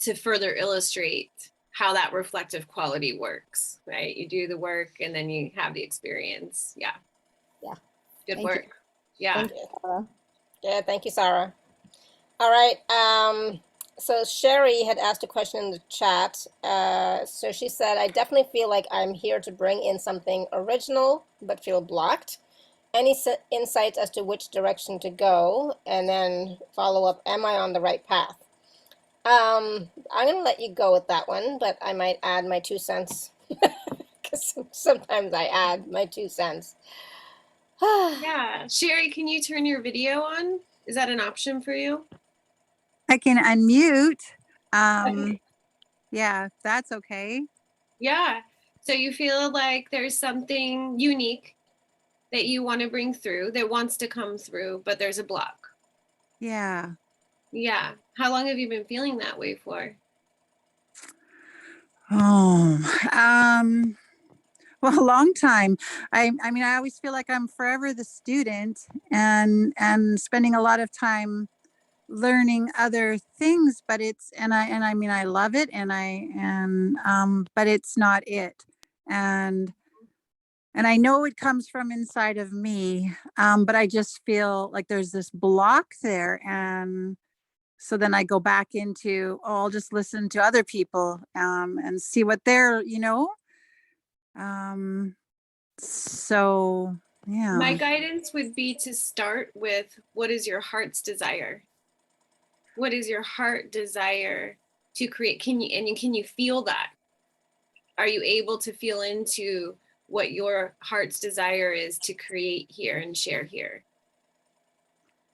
to further illustrate how that reflective quality works, right? You do the work and then you have the experience. Yeah. Yeah. Good Thank work. you. Yeah. Thank you, Sarah. Yeah, thank you, Sarah. All right. So Sherry had asked a question in the chat. So she said, I definitely feel like I'm here to bring in something original, but feel blocked. Any insights as to which direction to go? And then follow up, am I on the right path? I'm going to let you go with that one, but I might add my 2 cents. Because sometimes I add my 2 cents. Yeah. Sherry, can you turn your video on? Is that an option for you? I can unmute. Okay. Yeah, that's okay. Yeah. So you feel like there's something unique that you want to bring through, that wants to come through, but there's a block. Yeah. Yeah. How long have you been feeling that way for? Oh, well, a long time. I mean, I always feel like I'm forever the student and spending a lot of time learning other things, but I mean, I love it but it's not it. And I know it comes from inside of me, but I just feel like there's this block there. And so then I go back into, I'll just listen to other people and see what they're, so yeah. My guidance would be to start with, what is your heart's desire? What is your heart desire to create? Can you feel that? Are you able to feel into what your heart's desire is to create here and share here?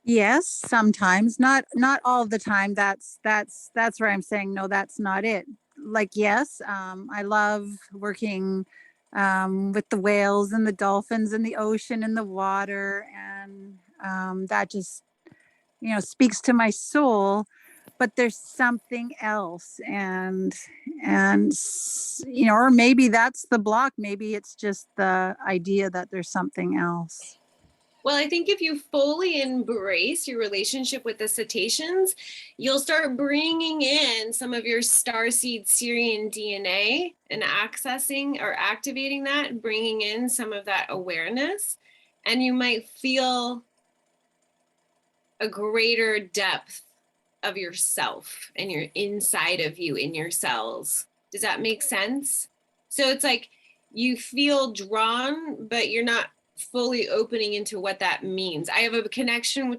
Yes, sometimes, not all the time. That's where I'm saying, no, that's not it. Like, yes, I love working with the whales and the dolphins and the ocean and the water. And that just, speaks to my soul. But there's something else, and or maybe that's the block. Maybe it's just the idea that there's something else. Well, I think if you fully embrace your relationship with the cetaceans, you'll start bringing in some of your starseed Syrian DNA and accessing or activating that and bringing in some of that awareness. And you might feel a greater depth of yourself and your inside of you in your cells. Does that make sense? So it's like you feel drawn, but you're not fully opening into what that means. I have a connection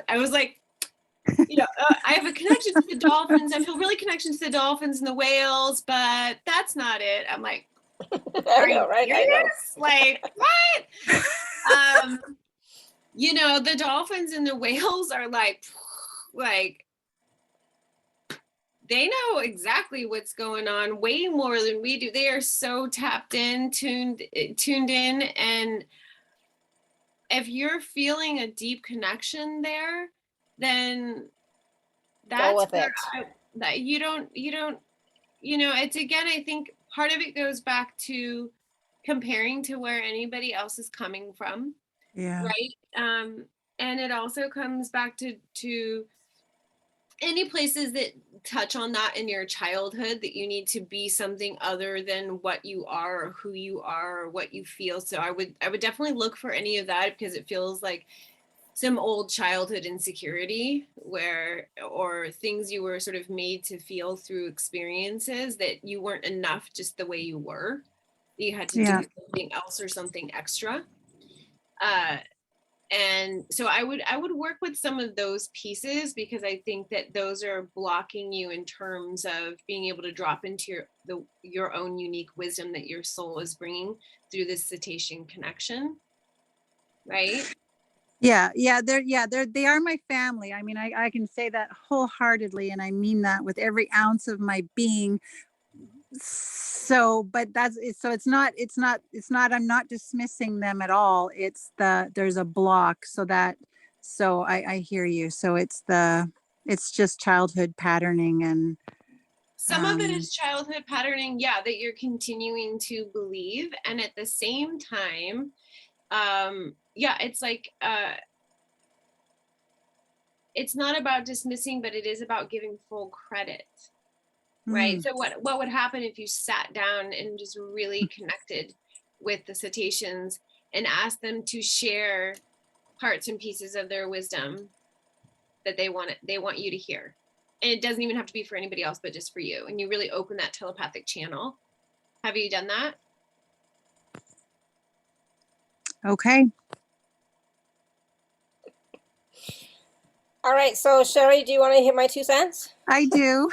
I was like, I have a connection to the dolphins. I feel really connection to the dolphins and the whales, but that's not it. I'm like, I know, right? I know. Like, what? The dolphins and the whales are like they know exactly what's going on way more than we do. They are so tapped in, tuned in. And if you're feeling a deep connection there, then that's go with it. It's, again, I think part of it goes back to comparing to where anybody else is coming from. Yeah. Right. And it also comes back to any places that touch on that in your childhood, that you need to be something other than what you are or who you are or what you feel. So I would definitely look for any of that, because it feels like some old childhood insecurity or things you were sort of made to feel through experiences, that you weren't enough just the way you were. You had to do something else or something extra. And so I would work with some of those pieces, because I think that those are blocking you in terms of being able to drop into your own unique wisdom that your soul is bringing through this cetacean connection, right? They are my family. I mean, I can say that wholeheartedly, and I mean that with every ounce of my being. So, but it's not, I'm not dismissing them at all. There's a block, so I hear you. So it's just childhood patterning, and some of it is childhood patterning, that you're continuing to believe. And at the same time, it's like, it's not about dismissing, but it is about giving full credit, right? So what would happen if you sat down and just really connected with the cetaceans and asked them to share parts and pieces of their wisdom that they want you to hear? And it doesn't even have to be for anybody else, but just for you. And you really open that telepathic channel. Have you done that? Okay. All right, so Sherry, do you want to hear my 2 cents? I do.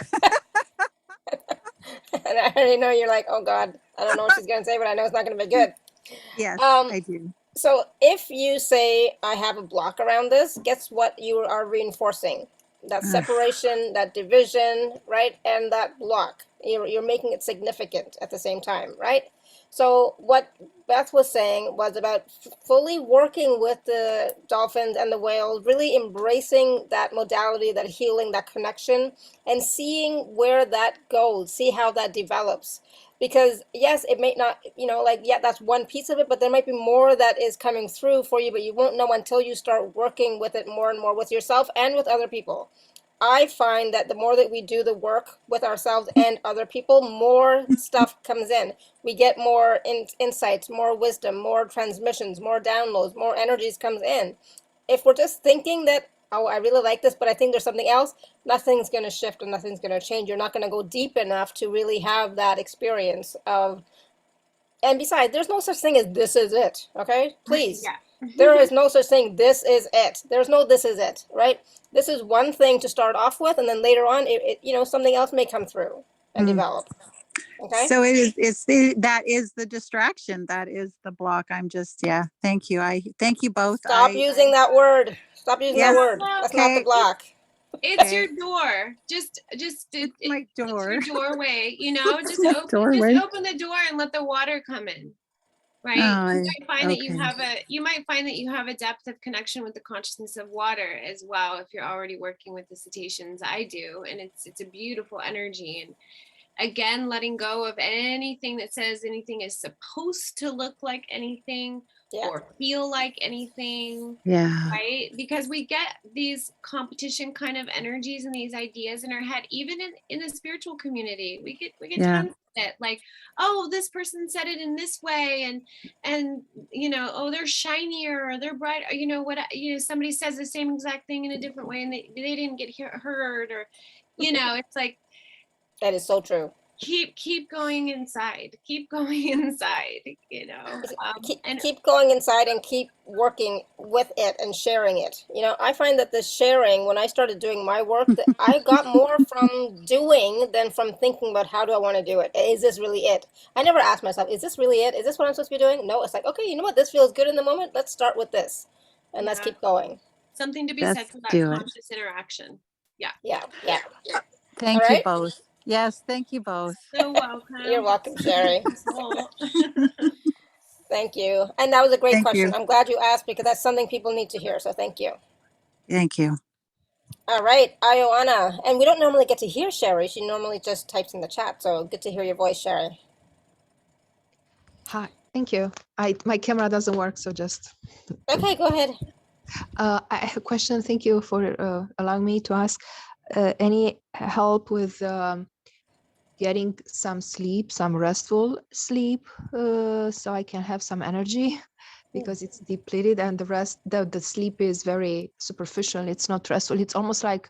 And I already know you're like, oh God, I don't know what she's going to say, but I know it's not going to be good. Yes, I do. So if you say, I have a block around this, guess what you are reinforcing? That separation, that division, right? And that block. You're making it significant at the same time, right? So what Beth was saying was about fully working with the dolphins and the whales, really embracing that modality, that healing, that connection, and seeing where that goes, see how that develops. Because yes, it may not, that's one piece of it, but there might be more that is coming through for you, but you won't know until you start working with it more and more with yourself and with other people. I find that the more that we do the work with ourselves and other people, more stuff comes in. We get more insights, more wisdom, more transmissions, more downloads, more energies comes in. If we're just thinking that, oh, I really like this, but I think there's something else, nothing's going to shift and nothing's going to change. You're not going to go deep enough to really have that experience of, and besides, there's no such thing as this is it, okay? Please. There is no such thing, this is it. There's no this is it, right? This is one thing to start off with, and then later on, something else may come through and develop. Okay. So that is the distraction. That is the block. Thank you. I thank you both. Stop using that word. Stop using that word. That's not the block. It's your door. Just it's my door. It's your doorway, just open the door and let the water come in. Right. You might find that you have a depth of connection with the consciousness of water as well, if you're already working with the cetaceans. I do, and it's a beautiful energy. And again, letting go of anything that says anything is supposed to look like anything or feel like anything. Right? Because we get these competition kind of energies and these ideas in our head, even in the spiritual community. We get tons of it, like, oh, this person said it in this way, and oh, they're shinier or they're bright, or somebody says the same exact thing in a different way and they didn't get heard, or it's like, that is so true. Keep going inside. Keep going inside. Keep going inside and keep working with it and sharing it. I find that the sharing, when I started doing my work, that I got more from doing than from thinking about how do I want to do it. Is this really it? I never asked myself, is this really it? Is this what I'm supposed to be doing? No, it's like, okay, you know what? This feels good in the moment. Let's start with this, and let's keep going. Something to be said for that conscious interaction. Yeah. Thank you both. Yes, thank you both. So welcome. You're welcome, Sherry. Thank you. And that was a great question. I'm glad you asked, because that's something people need to hear. So thank you. Thank you. All right, Ioana. And we don't normally get to hear Sherry. She normally just types in the chat. So good to hear your voice, Sherry. Hi, thank you. My camera doesn't work, so just... Okay, go ahead. I have a question. Thank you for allowing me to ask. any help with getting some sleep, some restful sleep, so I can have some energy, because it's depleted, and the sleep is very superficial. It's not restful. It's almost like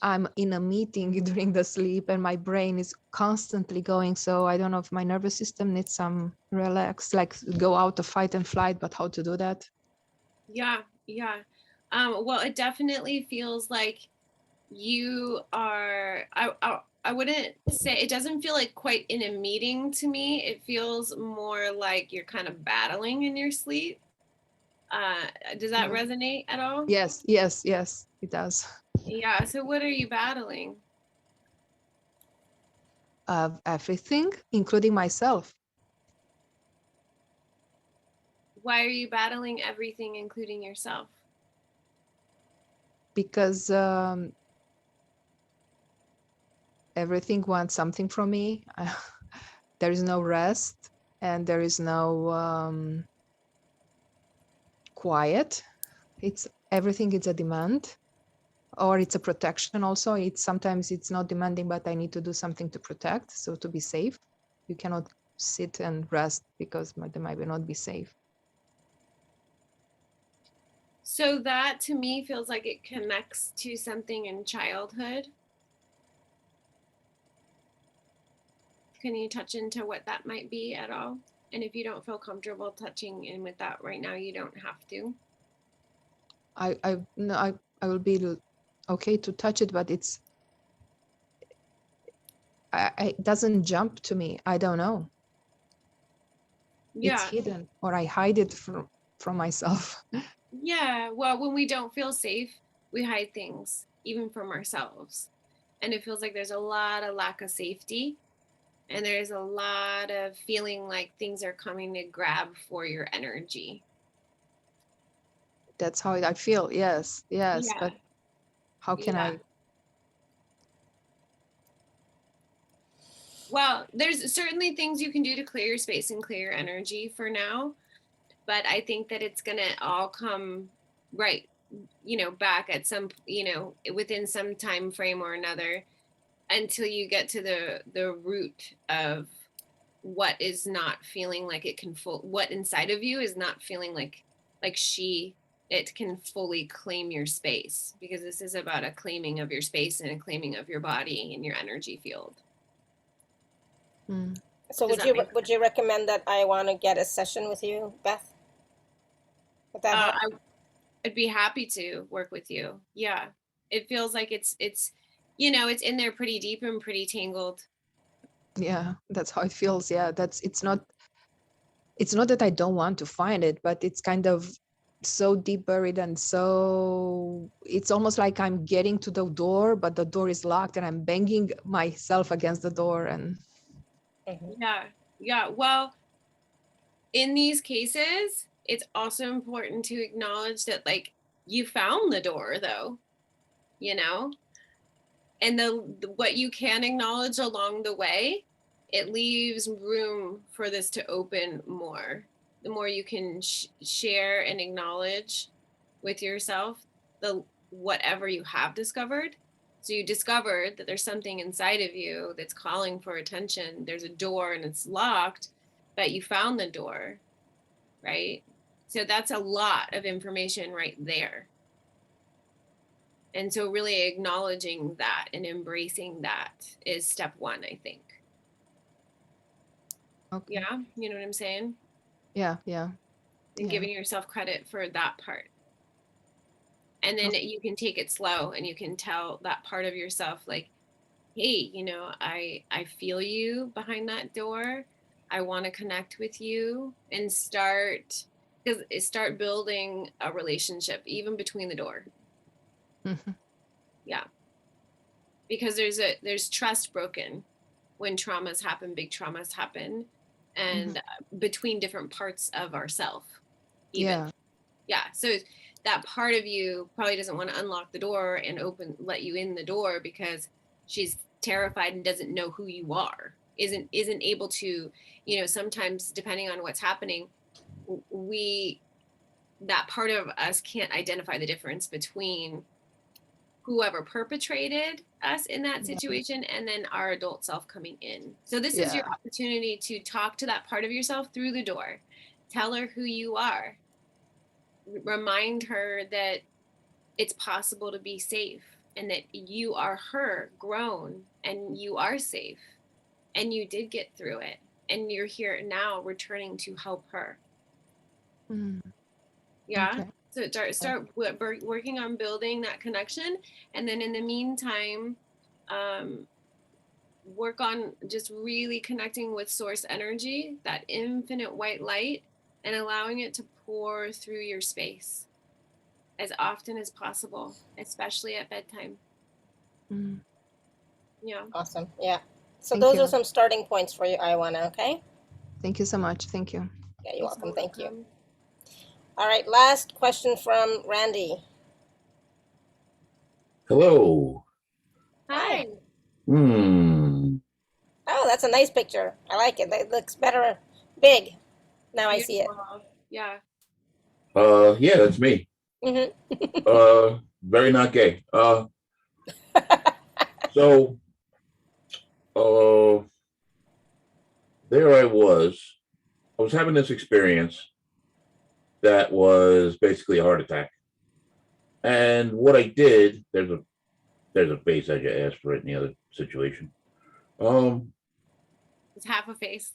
I'm in a meeting during the sleep and my brain is constantly going. So I don't know if my nervous system needs some relax, like go out of fight and flight, but how to do that? Yeah. Well, it definitely feels like you are, I wouldn't say, it doesn't feel like quite in a meeting to me. It feels more like you're kind of battling in your sleep. Does that resonate at all? Yes, it does. Yeah. So what are you battling? Of everything, including myself. Why are you battling everything, including yourself? Because everything wants something from me. There is no rest, and there is no quiet. It's everything is a demand, or it's a protection also. It's sometimes it's not demanding, but I need to do something to protect, so to be safe. You cannot sit and rest because they might not be safe. So that to me feels like it connects to something in childhood. Can you touch into what that might be at all? And if you don't feel comfortable touching in with that right now, you don't have to. I will be okay to touch it, but it doesn't jump to me. I don't know. Yeah. It's hidden, or I hide it from myself. Yeah. Well, when we don't feel safe, we hide things, even from ourselves. And it feels like there's a lot of lack of safety. And there's a lot of feeling like things are coming to grab for your energy. That's how I feel. Yes. Yeah. But how can I? Well, there's certainly things you can do to clear your space and clear your energy for now. But I think that it's going to all come right, back at some, within some time frame or another, until you get to the root of what is not feeling like it can what inside of you is not feeling like it can fully claim your space, because this is about a claiming of your space and a claiming of your body and your energy field. So would you recommend that I want to get a session with you, Beth? Would that help? I'd be happy to work with you. Yeah. It feels like it's it's in there pretty deep and pretty tangled. Yeah, that's how it feels. Yeah, it's not that I don't want to find it, but it's kind of so deep buried, and so it's almost like I'm getting to the door, but the door is locked and I'm banging myself against the door. And Yeah. Well, in these cases, it's also important to acknowledge that, like, you found the door, though, and what you can acknowledge along the way, it leaves room for this to open more. The more you can share and acknowledge with yourself whatever you have discovered. So you discovered that there's something inside of you that's calling for attention. There's a door and it's locked, but you found the door, right? So that's a lot of information right there. And so really acknowledging that and embracing that is step one, I think. Okay. Yeah, you know what I'm saying? Yeah. And giving yourself credit for that part. And then you can take it slow and you can tell that part of yourself, like, hey, I feel you behind that door. I want to connect with you, and start building a relationship even between the door. Mm-hmm. Yeah. Because there's trust broken when traumas happen, big traumas happen, and between different parts of ourself. Even. Yeah. So that part of you probably doesn't want to unlock the door and let you in the door, because she's terrified and doesn't know who you are, isn't able to, sometimes depending on what's happening, that part of us can't identify the difference between whoever perpetrated us in that situation, and then our adult self coming in. So this is your opportunity to talk to that part of yourself through the door. Tell her who you are. Remind her that it's possible to be safe, and that you are her grown, and you are safe, and you did get through it, and you're here now returning to help her. Yeah. Okay. So start working on building that connection, and then in the meantime, work on just really connecting with source energy, that infinite white light, and allowing it to pour through your space as often as possible, especially at bedtime. Yeah. Awesome. Yeah. So those are some starting points for you, Iwana, okay? Thank you so much. Thank you. Yeah, you're welcome. Thank you. All right, last question from Randy. Hello. Hi. Oh, that's a nice picture. I like it. It looks better big. Now I see it. Yeah. Yeah, that's me. Very not gay. So, there I was having this experience that was basically a heart attack. And what I did, there's a face as you asked for it in the other situation. It's half a face.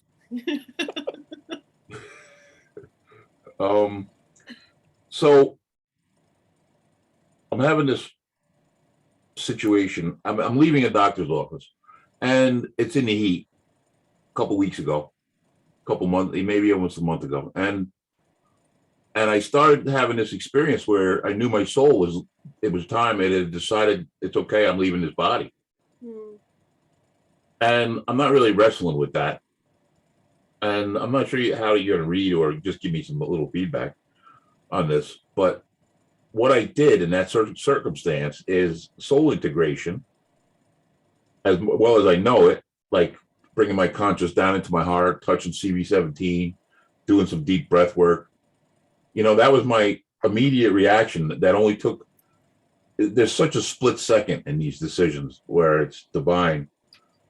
So I'm having this situation. I'm leaving a doctor's office, and it's in the heat. A couple weeks ago, couple months, maybe almost a month ago, and I started having this experience where I knew my soul was. It was time. It had decided it's okay. I'm leaving this body, and I'm not really wrestling with that. And I'm not sure how you're going to read or just give me some little feedback on this, but what I did in that certain circumstance is soul integration, as well as I know it, like bringing my conscious down into my heart, touching CV17, doing some deep breath work. You know, that was my immediate reaction. That only took, there's such a split second in these decisions where it's divine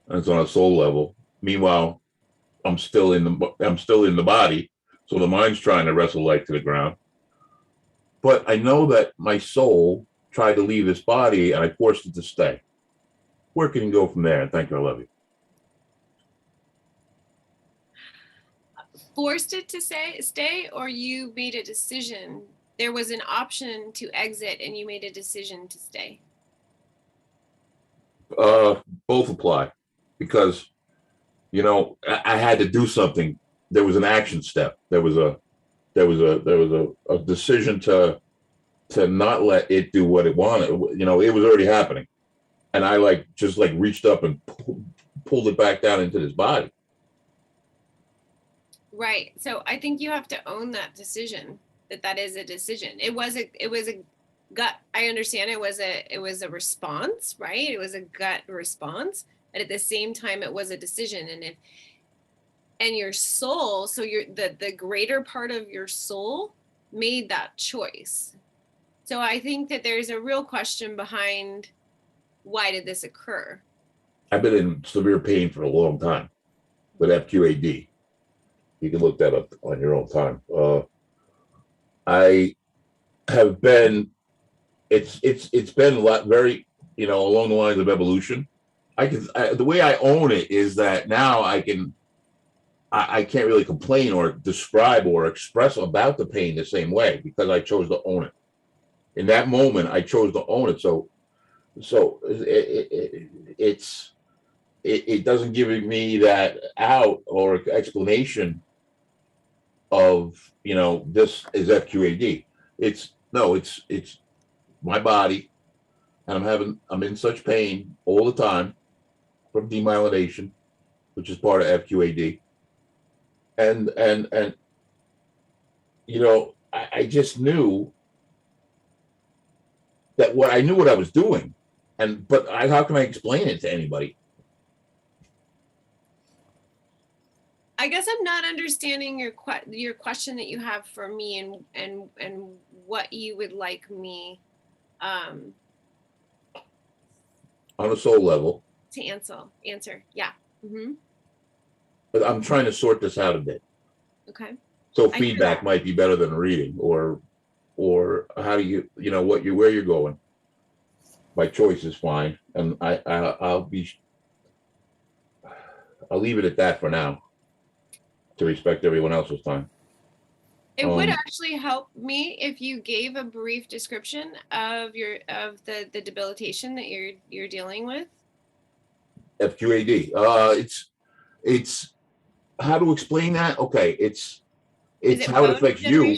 and it's on a soul level. Meanwhile, I'm still in the body. So the mind's trying to wrestle life to the ground. But I know that my soul tried to leave this body and I forced it to stay. Where can you go from there? And thank you. I love you. Forced it to stay, or you made a decision? There was an option to exit and you made a decision to stay. Both apply, because, you know, I had to do something. There was an action step. There was a decision to not let it do what it wanted. You know, it was already happening, and I just reached up and pulled it back down into this body. Right. So I think you have to own that decision. That is a decision. It was a gut. I understand it was a response, right? It was a gut response, but at the same time, it was a decision. And your soul, so the greater part of your soul made that choice. So I think that there's a real question behind, why did this occur? I've been in severe pain for a long time with FQAD. You can look that up on your own time. I have been, it's been a lot, very, you know, along the lines of evolution. The way I own it is that now I can't really complain or describe or express about the pain the same way, because I chose to own it. In that moment, I chose to own it. So it doesn't give me that out or explanation of, you know, this is FQAD. It's my body, and I'm in such pain all the time from demyelination, which is part of FQAD. And you know, I just knew that I knew what I was doing, but how can I explain it to anybody? I guess I'm not understanding your question that you have for me, and what you would like me. on a soul level. To answer. Yeah. Mm-hmm. But I'm trying to sort this out a bit. Okay. So feedback might be better than reading, or how do you know what you where you're going. My choice is fine, and I'll leave it at that for now, to respect everyone else's time. It would actually help me if you gave a brief description of the debilitation that you're dealing with. FQAD. It's how to explain that. Okay, it's how it affects you.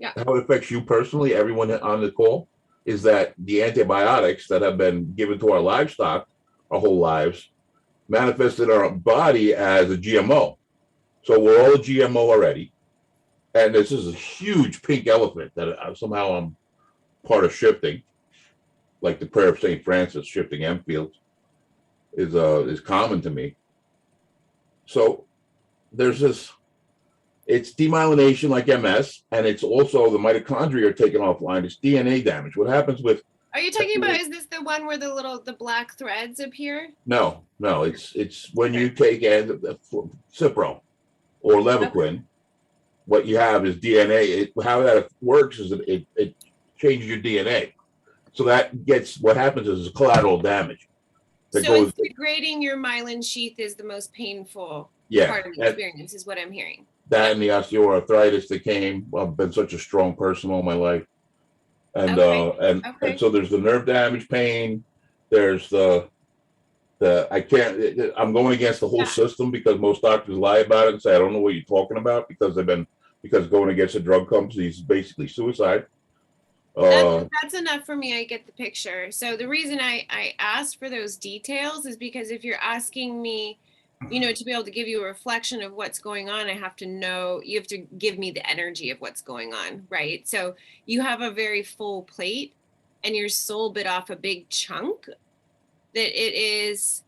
Yeah. How it affects you personally. Everyone on the call is that the antibiotics that have been given to our livestock our whole lives manifest in our body as a GMO. So we're all a GMO already. And this is a huge pink elephant that somehow I'm part of shifting, like the prayer of St. Francis, shifting Enfield, is common to me. So there's this, it's demyelination like MS, and it's also the mitochondria are taken offline. It's DNA damage. What happens with? Are you talking about, is this the one where the black threads appear? No, it's when you take Cipro or Levaquin. Okay. What you have is DNA. How that works is it changes your DNA. So that gets, what happens is collateral damage. So degrading your myelin sheath is the most painful part of the experience, is what I'm hearing. That and the osteoarthritis that came. I've been such a strong person all my life. And and so there's the nerve damage pain. There's I'm going against the whole system, because most doctors lie about it and say, I don't know what you're talking about, because going against a drug company is basically suicide. That's enough for me. I get the picture. So the reason I asked for those details is because if you're asking me, to be able to give you a reflection of what's going on, I have to know, you have to give me the energy of what's going on, right? So you have a very full plate and your soul bit off a big chunk that it is,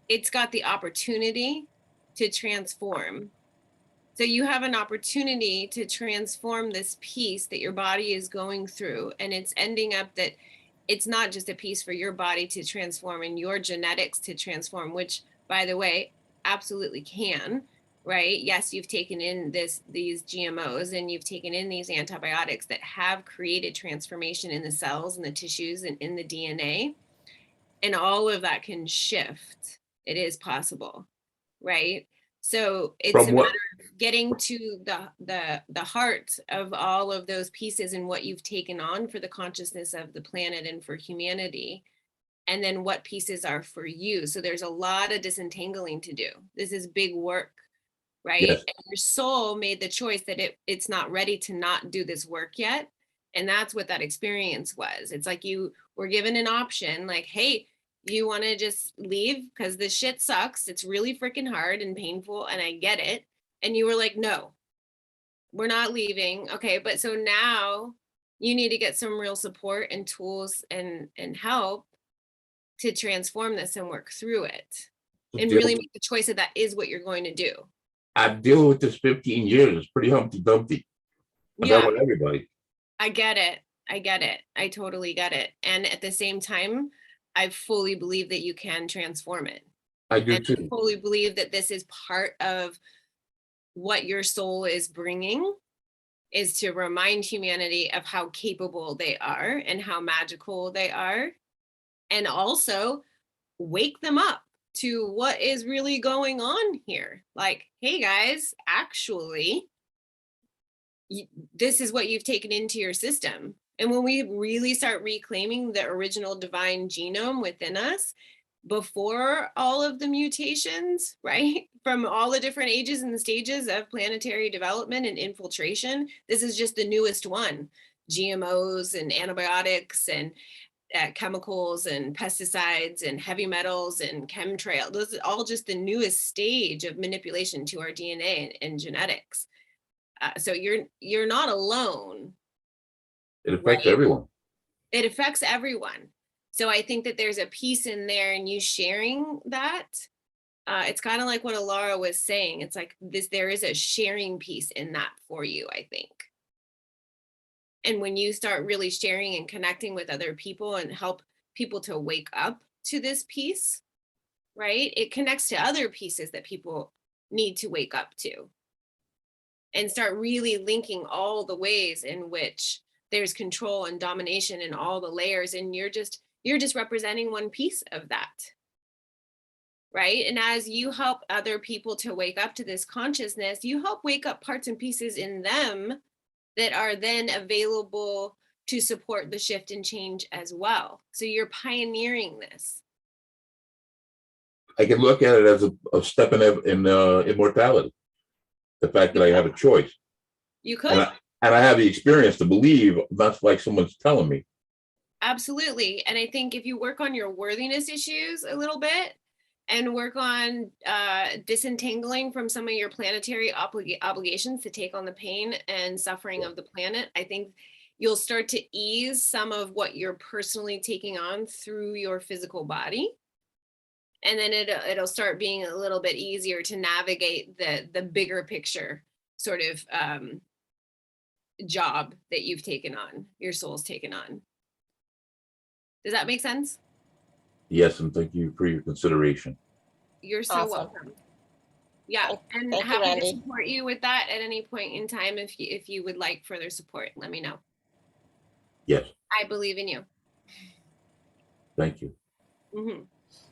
it's got the opportunity to transform. So you have an opportunity to transform this piece that your body is going through, and it's ending up that it's not just a piece for your body to transform and your genetics to transform, which, by the way, absolutely can, right? Yes, you've taken in these GMOs and you've taken in these antibiotics that have created transformation in the cells and the tissues and in the DNA, and all of that can shift. It is possible, right? So it's a matter of getting to the heart of all of those pieces and what you've taken on for the consciousness of the planet and for humanity, and then what pieces are for you. So there's a lot of disentangling to do. This is big work, right? Yes. And your soul made the choice that it's not ready to not do this work yet. And that's what that experience was. It's like you were given an option, like, hey, you want to just leave because this shit sucks. It's really freaking hard and painful, and I get it. And you were like, no, we're not leaving. Okay, but so now you need to get some real support and tools and help to transform this and work through it, and really make the choice that is what you're going to do. I've dealt with this 15 years. It's pretty Humpty Dumpty. I've dealt with everybody. I get it. I totally get it. And at the same time, I fully believe that you can transform it. I do too. I fully believe that this is part of what your soul is bringing, is to remind humanity of how capable they are and how magical they are. And also wake them up to what is really going on here. Like, hey guys, actually, this is what you've taken into your system. And when we really start reclaiming the original divine genome within us, before all of the mutations, right, from all the different ages and stages of planetary development and infiltration, this is just the newest one. GMOs and antibiotics and chemicals and pesticides and heavy metals and chemtrail. Those are all just the newest stage of manipulation to our DNA and genetics. So you're not alone. It affects everyone. It affects everyone. So I think that there's a piece in there, and you sharing that. It's kind of like what Alara was saying. It's like there is a sharing piece in that for you, I think. And when you start really sharing and connecting with other people and help people to wake up to this piece, right? It connects to other pieces that people need to wake up to, and start really linking all the ways in which there's control and domination in all the layers. And you're just representing one piece of that. Right. And as you help other people to wake up to this consciousness, you help wake up parts and pieces in them that are then available to support the shift and change as well. So you're pioneering this. I can look at it as a step in immortality. The fact that I have a choice. You could. And I have the experience to believe, that's like someone's telling me. Absolutely. And I think if you work on your worthiness issues a little bit and work on disentangling from some of your planetary obligations to take on the pain and suffering of the planet, I think you'll start to ease some of what you're personally taking on through your physical body. And then it'll start being a little bit easier to navigate the bigger picture sort of job that you've taken on, your soul's taken on. Does that make sense? Yes, and thank you for your consideration. You're so welcome. Yeah, and happy to support you with that at any point in time. If you would like further support, let me know. Yes. I believe in you. Thank you. Mm-hmm.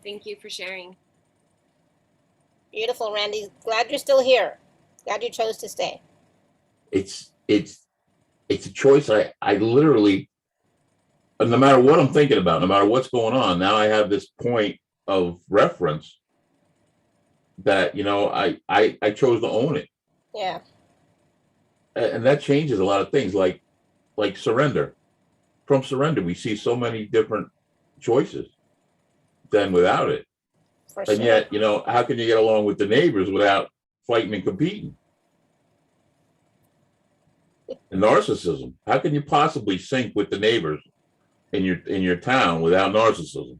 Thank you for sharing. Beautiful, Randy. Glad you're still here. Glad you chose to stay. It's a choice. I literally, no matter what I'm thinking about, no matter what's going on, now I have this point of reference that, you know, I chose to own it. Yeah. And that changes a lot of things, like surrender. From surrender, we see so many different choices than without it. For and sure. Yet, you know, how can you get along with the neighbors without fighting and competing? And narcissism. How can you possibly sync with the neighbors in your town without narcissism?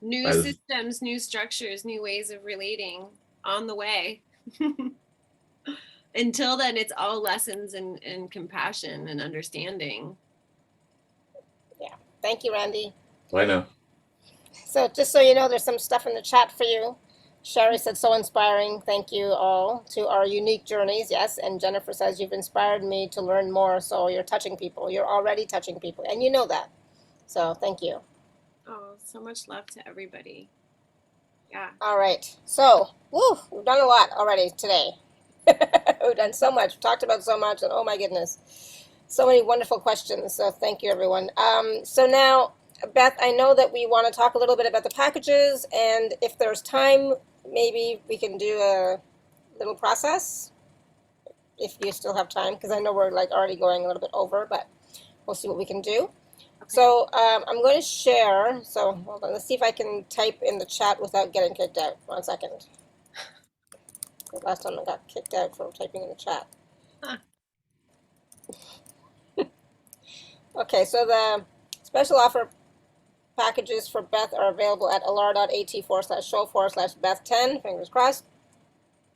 New systems, new structures, new ways of relating on the way. Until then, it's all lessons and compassion and understanding. Yeah. Thank you, Randy. I know. So just so you know, there's some stuff in the chat for you. Sherry said, so inspiring. Thank you all to our unique journeys. Yes. And Jennifer says, you've inspired me to learn more. So you're touching people. You're already touching people. And you know that. So thank you. Oh, so much love to everybody. Yeah. All right. So, woo, we've done a lot already today. We've done so much. We've talked about so much. And oh my goodness. So many wonderful questions. So thank you, everyone. So now, Beth, I know that we want to talk a little bit about the packages. And if there's time, maybe we can do a little process if you still have time, because I know we're like already going a little bit over, but we'll see what we can do. Okay. So I'm going to share. So hold on, let's see if I can type in the chat without getting kicked out. 1 second. The last time I got kicked out for typing in the chat. Huh. Okay, so the special offer packages for Beth are available at alara.at/show/Beth10. Fingers crossed.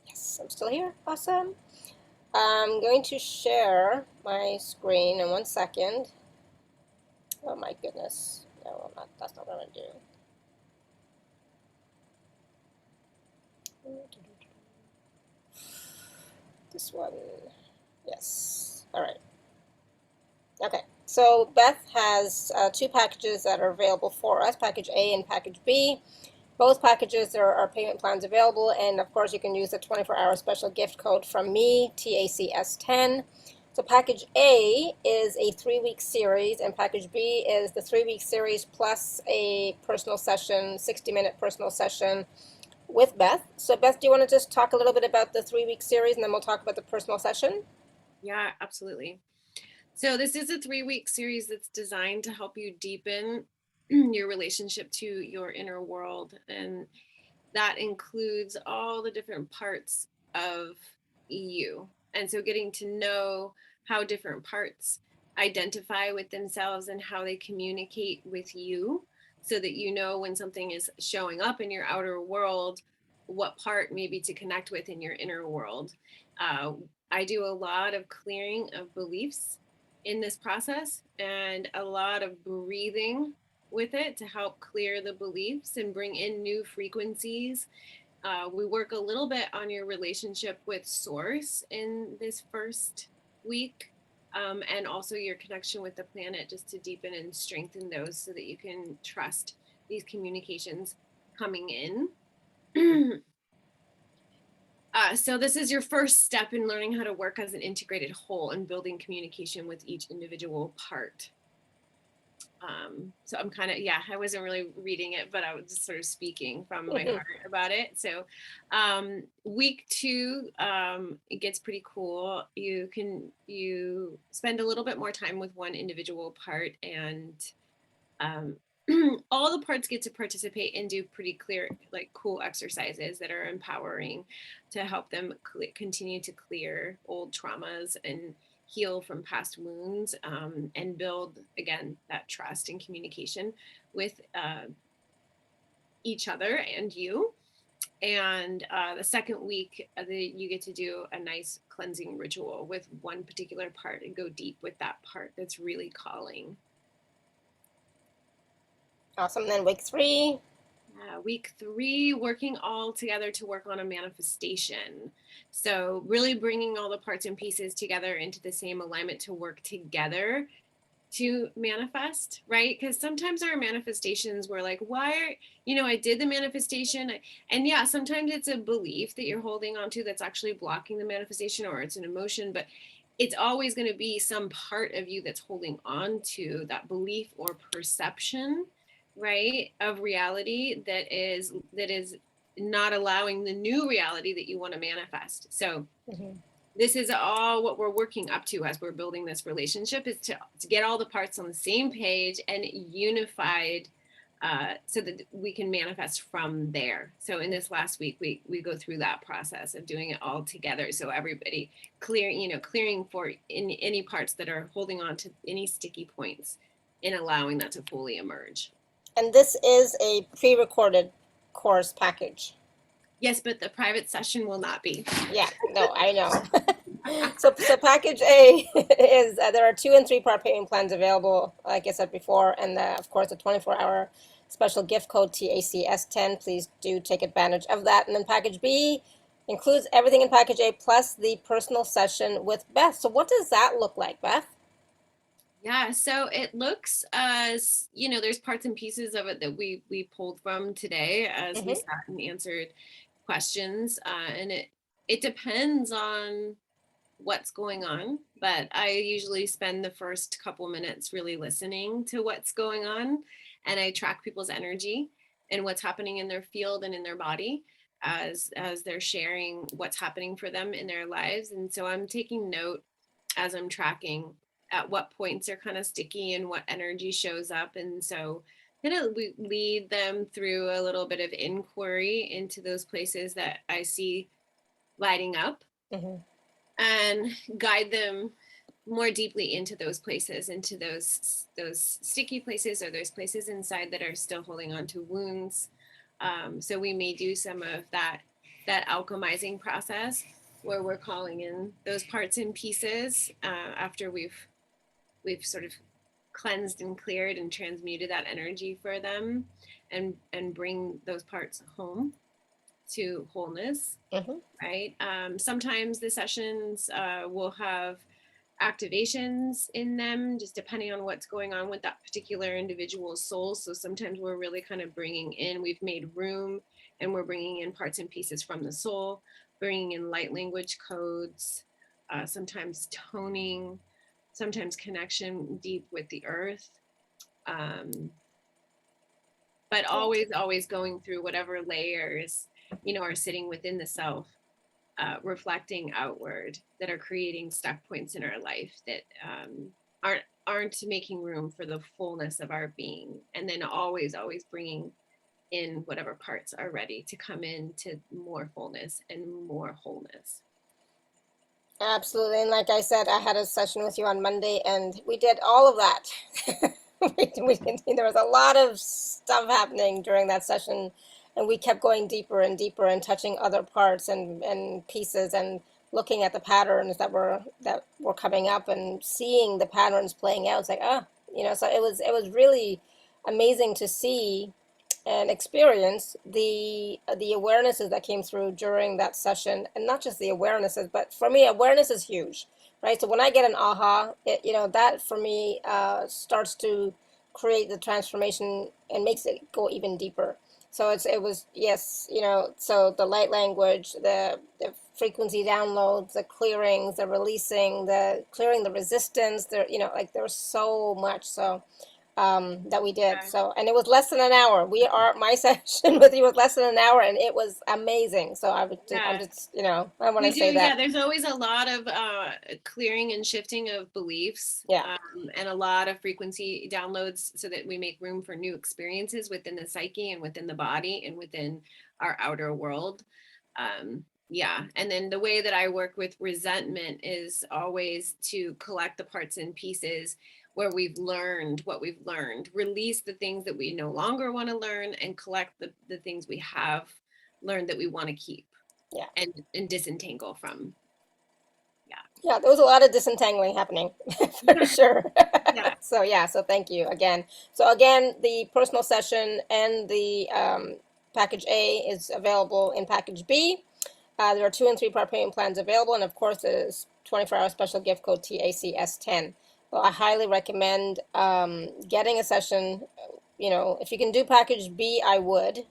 Yes, I'm still here. Awesome. I'm going to share my screen in 1 second. Oh my goodness. No, I'm not. That's not what I'm going to do. This one. Yes. All right. Okay. So Beth has 2 packages that are available for us, package A and package B. Both packages, there are payment plans available, and of course you can use the 24-hour special gift code from me, TACS10. So package A is a 3-week series, and package B is the 3-week series plus a personal session, 60-minute personal session with Beth. So Beth, do you want to just talk a little bit about the 3-week series, and then we'll talk about the personal session? Yeah, absolutely. So this is a 3-week series that's designed to help you deepen your relationship to your inner world. And that includes all the different parts of you. And so getting to know how different parts identify with themselves and how they communicate with you, so that you know when something is showing up in your outer world, what part maybe to connect with in your inner world. I do a lot of clearing of beliefs in this process and a lot of breathing with it to help clear the beliefs and bring in new frequencies. We work a little bit on your relationship with source in this first week, and also your connection with the planet, just to deepen and strengthen those so that you can trust these communications coming in. So this is your first step in learning how to work as an integrated whole and building communication with each individual part. So I'm kind of, I wasn't really reading it, but I was just sort of speaking from my heart about it. So week 2, it gets pretty cool. You spend a little bit more time with one individual part, and all the parts get to participate and do pretty clear, like cool exercises that are empowering to help them continue to clear old traumas and heal from past wounds, and build, again, that trust and communication with each other and you. And the second week, you get to do a nice cleansing ritual with one particular part and go deep with that part that's really calling. Awesome. Then week 3. Week 3, working all together to work on a manifestation. So really bringing all the parts and pieces together into the same alignment to work together to manifest, right? Because sometimes our manifestations were like, I did the manifestation. And yeah, sometimes it's a belief that you're holding on to that's actually blocking the manifestation, or it's an emotion, but it's always going to be some part of you that's holding on to that belief or perception, right, of reality that is not allowing the new reality that you want to manifest. So this is all what we're working up to as we're building this relationship, is to get all the parts on the same page and unified, so that we can manifest from there. So in this last week, we go through that process of doing it all together. So everybody clearing for any parts that are holding on to any sticky points and allowing that to fully emerge. And this is a pre-recorded course package. Yes, but the private session will not be. Yeah, no, I know. So package A is, there are 2 and 3 part payment plans available, like I said before, and of course a 24-hour special gift code TACS10. Please do take advantage of that. And then package B includes everything in package A plus the personal session with Beth. So what does that look like, Beth? Yeah, so it looks as, there's parts and pieces of it that we pulled from today as we sat and answered questions. And it depends on what's going on, but I usually spend the first couple minutes really listening to what's going on, and I track people's energy and what's happening in their field and in their body as they're sharing what's happening for them in their lives. And so I'm taking note as I'm tracking at what points are kind of sticky and what energy shows up. And so we lead them through a little bit of inquiry into those places that I see lighting up, and guide them more deeply into those places, into those sticky places, or those places inside that are still holding on to wounds. So we may do some of that alchemizing process where we're calling in those parts and pieces after we've sort of cleansed and cleared and transmuted that energy for them, and bring those parts home to wholeness, right? Sometimes the sessions will have activations in them, just depending on what's going on with that particular individual's soul. So sometimes we're really kind of we've made room, and we're bringing in parts and pieces from the soul, bringing in light language codes, sometimes toning, sometimes connection deep with the earth, but always going through whatever layers are sitting within the self, reflecting outward, that are creating stuck points in our life that aren't making room for the fullness of our being, and then always bringing in whatever parts are ready to come into more fullness and more wholeness. Absolutely. And like I said, I had a session with you on Monday, and we did all of that. There was a lot of stuff happening during that session, and we kept going deeper and deeper and touching other parts and pieces and looking at the patterns that were coming up and seeing the patterns playing out. It's like, so it was really amazing to see and experience the awarenesses that came through during that session. And not just the awarenesses, but for me, awareness is huge, right? So when I get an aha, that for me starts to create the transformation and makes it go even deeper. So it was, yes, so the light language, the frequency downloads, the clearings, the releasing, the clearing the resistance, there, like there was so much. So that we did. So, and it was less than an hour. My session with you was less than an hour, and it was amazing. So I'm just, I want to say that. Yeah, there's always a lot of clearing and shifting of beliefs. Yeah. And a lot of frequency downloads so that we make room for new experiences within the psyche and within the body and within our outer world. Yeah. And then the way that I work with resentment is always to collect the parts and pieces where we've learned what we've learned, release the things that we no longer want to learn, and collect the things we have learned that we want to keep. Yeah. And disentangle from. Yeah, there was a lot of disentangling happening for sure. Yeah. So thank you again. So again, the personal session and the package A is available in package B. There are 2 and 3 part payment plans available, and of course, there's 24-hour special gift code TACS10. So I highly recommend getting a session. If you can do package B, I would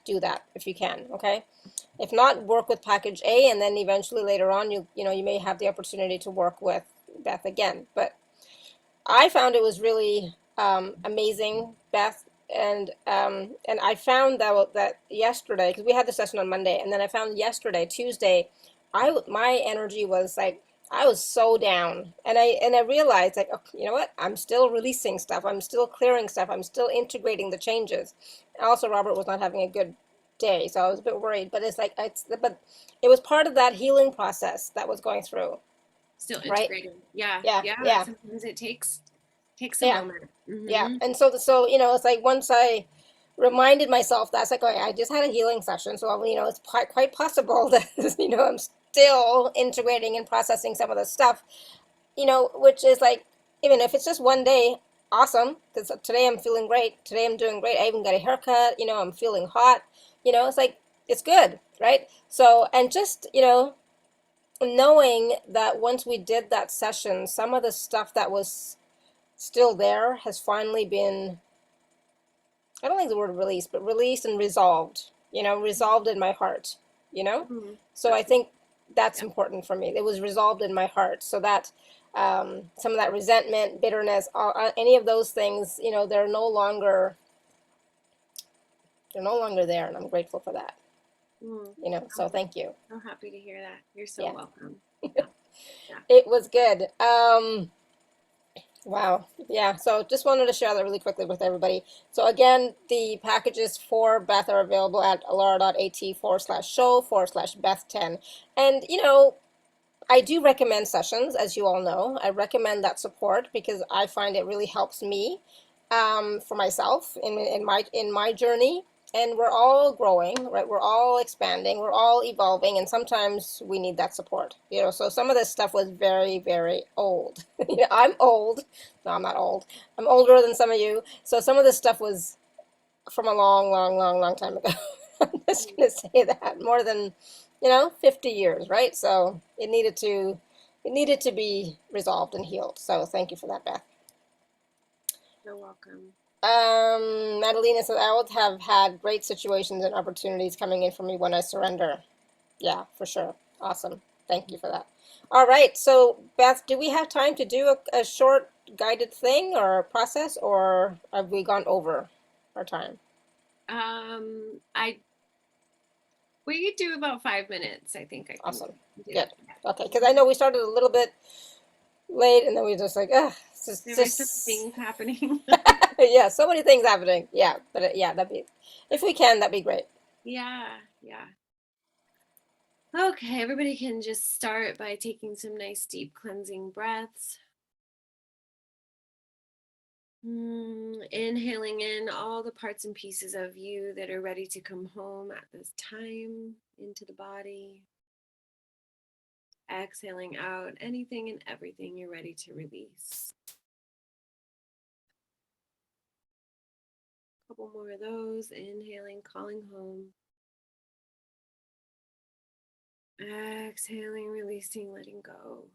do that if you can. Okay. If not, work with package A, and then eventually later on, you may have the opportunity to work with Beth again. But I found it was really amazing, Beth, and I found that yesterday, because we had the session on Monday, and then I found yesterday, Tuesday, my energy was like, I was so down, and I realized, like, you know what? I'm still releasing stuff. I'm still clearing stuff. I'm still integrating the changes. Also, Robert was not having a good day, so I was a bit worried. But but it was part of that healing process that was going through. Still integrating. Right? Yeah. Sometimes it takes a moment. Mm-hmm. Yeah, and so it's like once I reminded myself that's like, okay, I just had a healing session, so it's quite possible that I'm still integrating and processing some of the stuff, which is like, even if it's just one day, awesome, because today I'm feeling great. Today I'm doing great. I even got a haircut. I'm feeling hot. It's like, it's good, right? So, and just knowing that once we did that session, some of the stuff that was still there has finally been, I don't think the word released, but released and resolved, resolved in my heart, Mm-hmm. So I think that's important for me. It was resolved in my heart, so that some of that resentment, bitterness, any of those things, they're no longer there, and I'm grateful for that. So thank you. I'm happy to hear that. You're so welcome. It was good. Wow. Yeah. So just wanted to share that really quickly with everybody. So again, the packages for Beth are available at alara.at/show/Beth10. And, I do recommend sessions, as you all know. I recommend that support because I find it really helps me for myself in my journey. And we're all growing, right? We're all expanding, we're all evolving, and sometimes we need that support, so some of this stuff was very, very old. I'm old. No, I'm not old. I'm older than some of you. So some of this stuff was from a long, long, long, long time ago. I'm just going to say that. More than, 50 years, right? So it needed to be resolved and healed. So thank you for that, Beth. You're welcome. Madalena says, I would have had great situations and opportunities coming in for me when I surrender. Yeah, for sure. Awesome. Thank you for that. All right. So, Beth, do we have time to do a short guided thing or process, or have we gone over our time? We could do about 5 minutes, I think. Awesome. Good. Okay, because I know we started a little bit late, and then we just like, there were some things happening. Yeah, so many things happening. Yeah, but that'd be, if we can, that'd be great. Yeah. Okay, everybody can just start by taking some nice deep cleansing breaths. Inhaling in all the parts and pieces of you that are ready to come home at this time into the body. Exhaling out anything and everything you're ready to release. A couple more of those. Inhaling, calling home. Exhaling, releasing, letting go.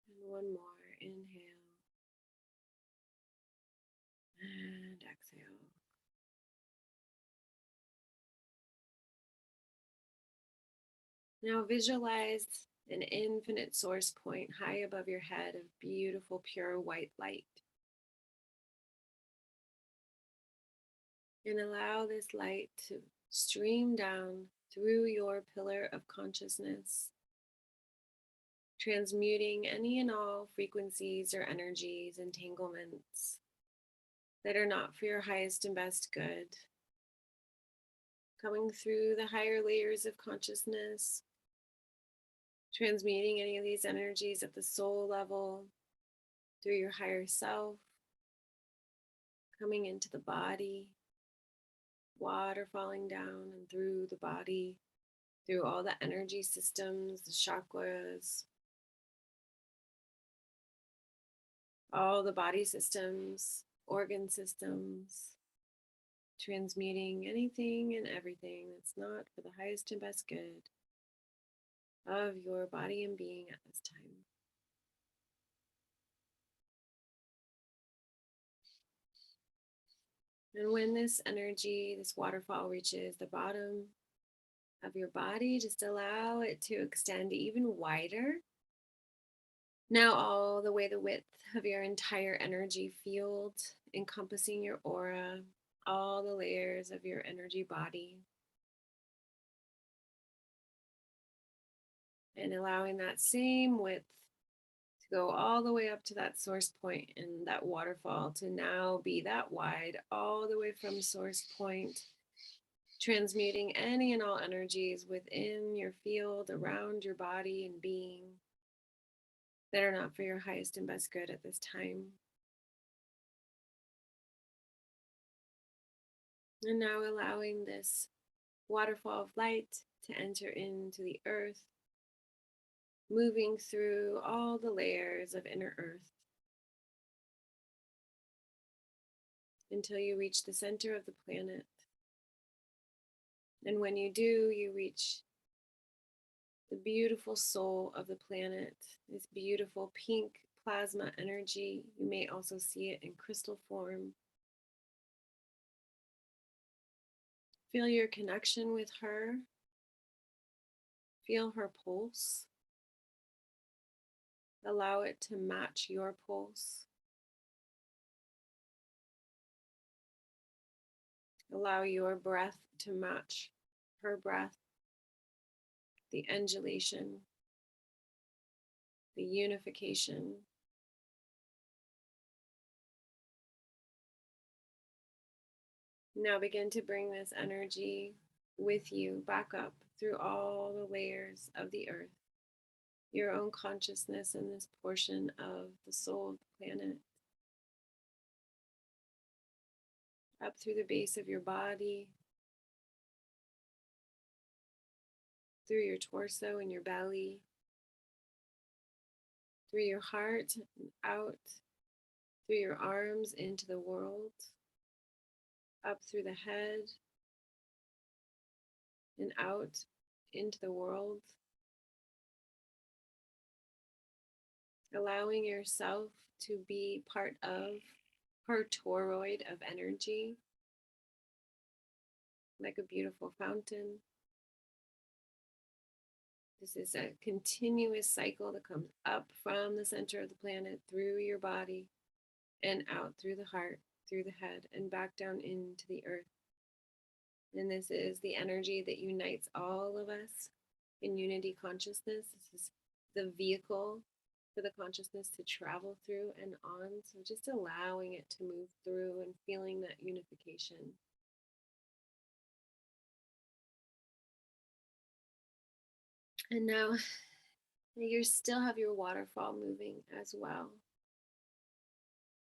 And one more. Inhale. And exhale. Now visualize an infinite source point high above your head of beautiful, pure white light. And allow this light to stream down through your pillar of consciousness, transmuting any and all frequencies or energies, entanglements that are not for your highest and best good, coming through the higher layers of consciousness, transmuting any of these energies at the soul level, through your higher self, coming into the body, water falling down and through the body, through all the energy systems, the chakras, all the body systems, organ systems, transmuting anything and everything that's not for the highest and best good of your body and being at this time. And when this energy, this waterfall reaches the bottom of your body, just allow it to extend even wider. Now all the way the width of your entire energy field, encompassing your aura, all the layers of your energy body. And allowing that same width to go all the way up to that source point and that waterfall to now be that wide, all the way from source point, transmuting any and all energies within your field, around your body and being that are not for your highest and best good at this time. And now allowing this waterfall of light to enter into the earth, moving through all the layers of inner earth until you reach the center of the planet. And when you do, you reach the beautiful soul of the planet, this beautiful pink plasma energy. You may also see it in crystal form. Feel your connection with her. Feel her pulse. Allow it to match your pulse. Allow your breath to match her breath. The undulation, the unification. Now begin to bring this energy with you back up through all the layers of the earth, your own consciousness in this portion of the soul of the planet, up through the base of your body, through your torso and your belly, through your heart and out, through your arms into the world, up through the head and out into the world, allowing yourself to be part of her toroid of energy, like a beautiful fountain. This is a continuous cycle that comes up from the center of the planet, through your body, and out through the heart, through the head, and back down into the earth. And this is the energy that unites all of us in unity consciousness. This is the vehicle for the consciousness to travel through and on. So just allowing it to move through and feeling that unification. And now you still have your waterfall moving as well.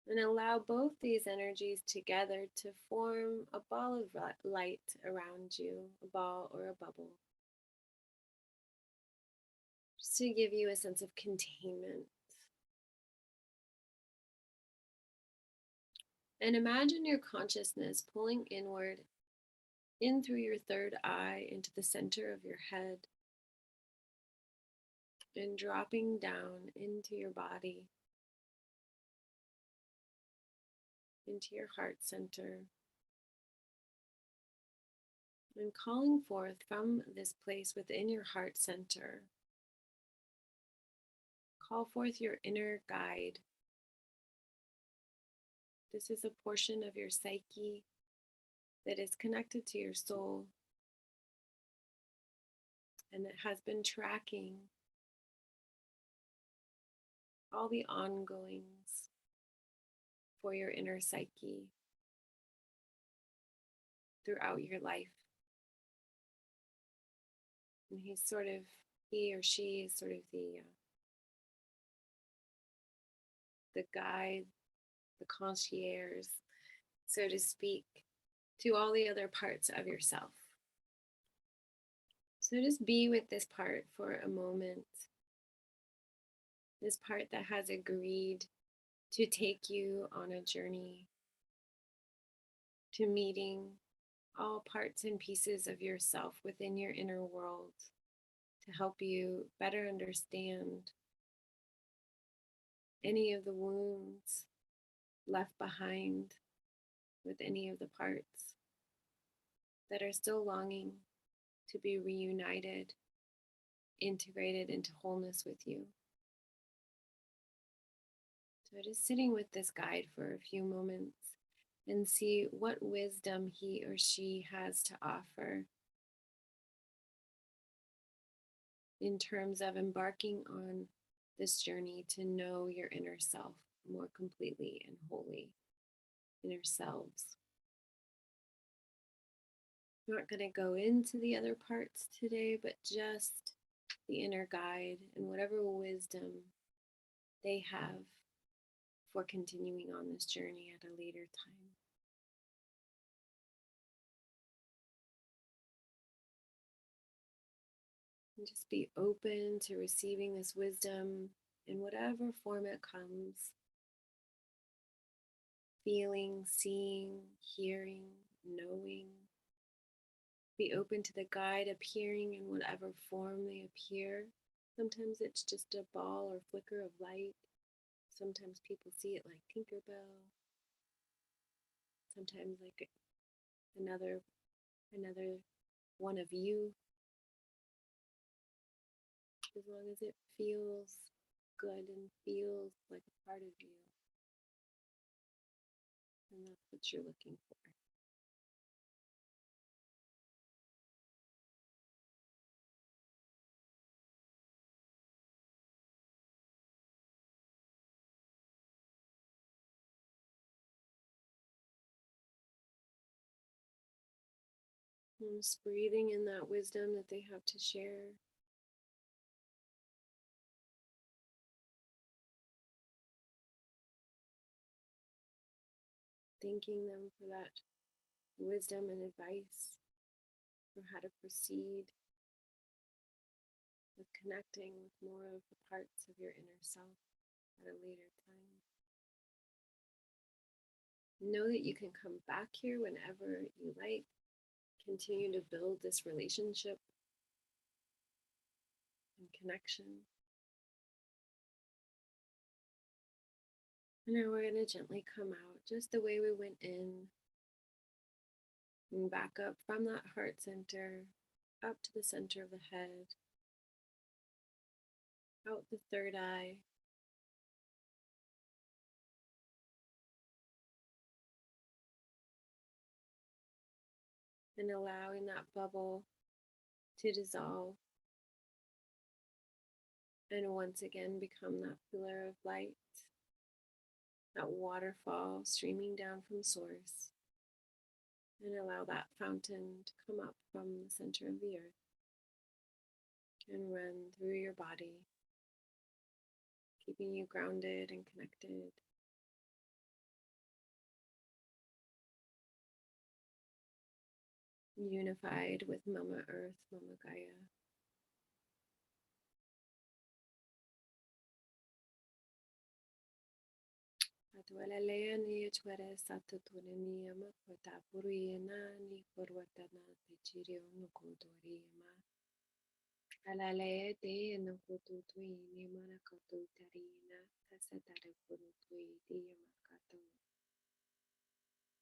And allow both these energies together to form a ball of light around you, a ball or a bubble. just to give you a sense of containment. And imagine your consciousness pulling inward, in through your third eye, into the center of your head, and dropping down into your body, into your heart center, and calling forth from this place within your heart center. Call forth your inner guide. This is a portion of your psyche that is connected to your soul and that has been tracking all the ongoings for your inner psyche throughout your life. And he or she is sort of the guide, the concierge, so to speak, to all the other parts of yourself. So just be with this part for a moment. This part that has agreed to take you on a journey to meeting all parts and pieces of yourself within your inner world to help you better understand any of the wounds left behind with any of the parts that are still longing to be reunited, integrated into wholeness with you. So just sitting with this guide for a few moments and see what wisdom he or she has to offer in terms of embarking on this journey to know your inner self more completely and wholly, inner selves. I'm not going to go into the other parts today, but just the inner guide and whatever wisdom they have for continuing on this journey at a later time. And just be open to receiving this wisdom in whatever form it comes. Feeling, seeing, hearing, knowing. Be open to the guide appearing in whatever form they appear. Sometimes it's just a ball or flicker of light. Sometimes people see it like Tinkerbell. Sometimes like another one of you. As long as it feels good and feels like a part of you. And that's what you're looking for. And just breathing in that wisdom that they have to share. Thanking them for that wisdom and advice for how to proceed with connecting with more of the parts of your inner self at a later time. Know that you can come back here whenever you like. Continue to build this relationship and connection. And now we're going to gently come out just the way we went in. And back up from that heart center, up to the center of the head, out the third eye, and allowing that bubble to dissolve and once again become that pillar of light, that waterfall streaming down from source, and allow that fountain to come up from the center of the earth and run through your body, keeping you grounded and connected. Unified with Mama Earth, Mama Gaia. Walalea ni chwere sato tunani ama kota puruyena ni korwatana te chiri ono kodorima. Alalea te no koto tuini mana koto tarina kasatare koto tuidi makato.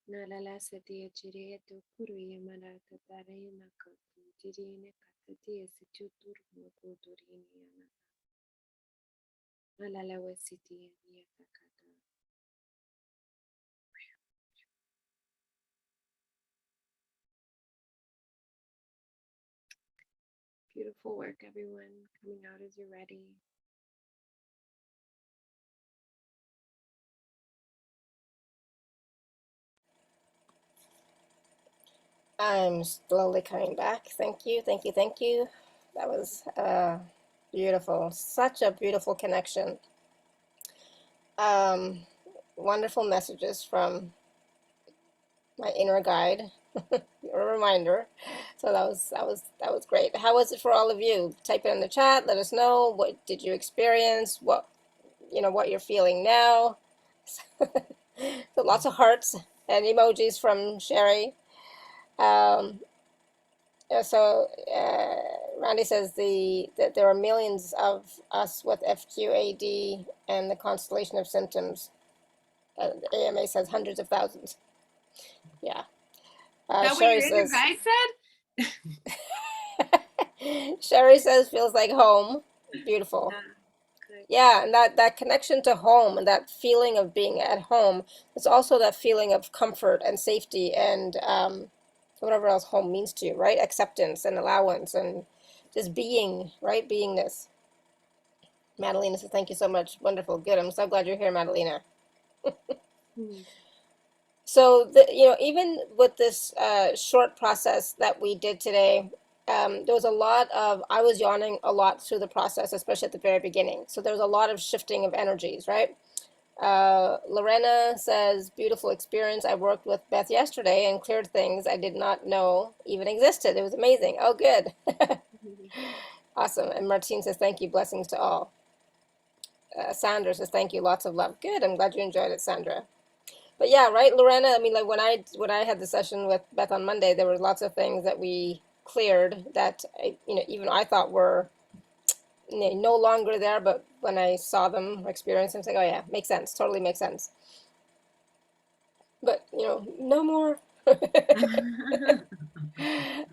Nalala sati chiri to puruye mana katarina koto tirine katati esichutur mo kodorini ana. Alala wesiti ni kakata. Beautiful work, everyone. Coming out as you're ready. I'm slowly coming back. Thank you, thank you, thank you. That was beautiful. Such a beautiful connection. Wonderful messages from my inner guide. A reminder. So that was great. How was it for all of you? Type it in the chat. Let us know, what did you experience? What what you're feeling now. So lots of hearts and emojis from Sherry. Randy says that there are millions of us with FQAD and the constellation of symptoms. The AMA says hundreds of thousands. Yeah. That Sherry what your says, guy said? Sherry says feels like home. Beautiful. Yeah, and that connection to home and that feeling of being at home, it's also that feeling of comfort and safety and whatever else home means to you, right? Acceptance and allowance and just being, right? Beingness. Madalena says, thank you so much. Wonderful. Good. I'm so glad you're here, Madalena. So, even with this short process that we did today, there was a lot of, I was yawning a lot through the process, especially at the very beginning. So there was a lot of shifting of energies, right? Lorena says, beautiful experience. I worked with Beth yesterday and cleared things I did not know even existed. It was amazing. Oh, good. Awesome. And Martine says, thank you. Blessings to all. Sandra says, thank you. Lots of love. Good. I'm glad you enjoyed it, Sandra. But yeah, right, Lorena. I mean, like when I had the session with Beth on Monday, there were lots of things that we cleared that even I thought were no longer there. But when I saw them, experienced them, it's like, oh yeah, makes sense. Totally makes sense. But no more.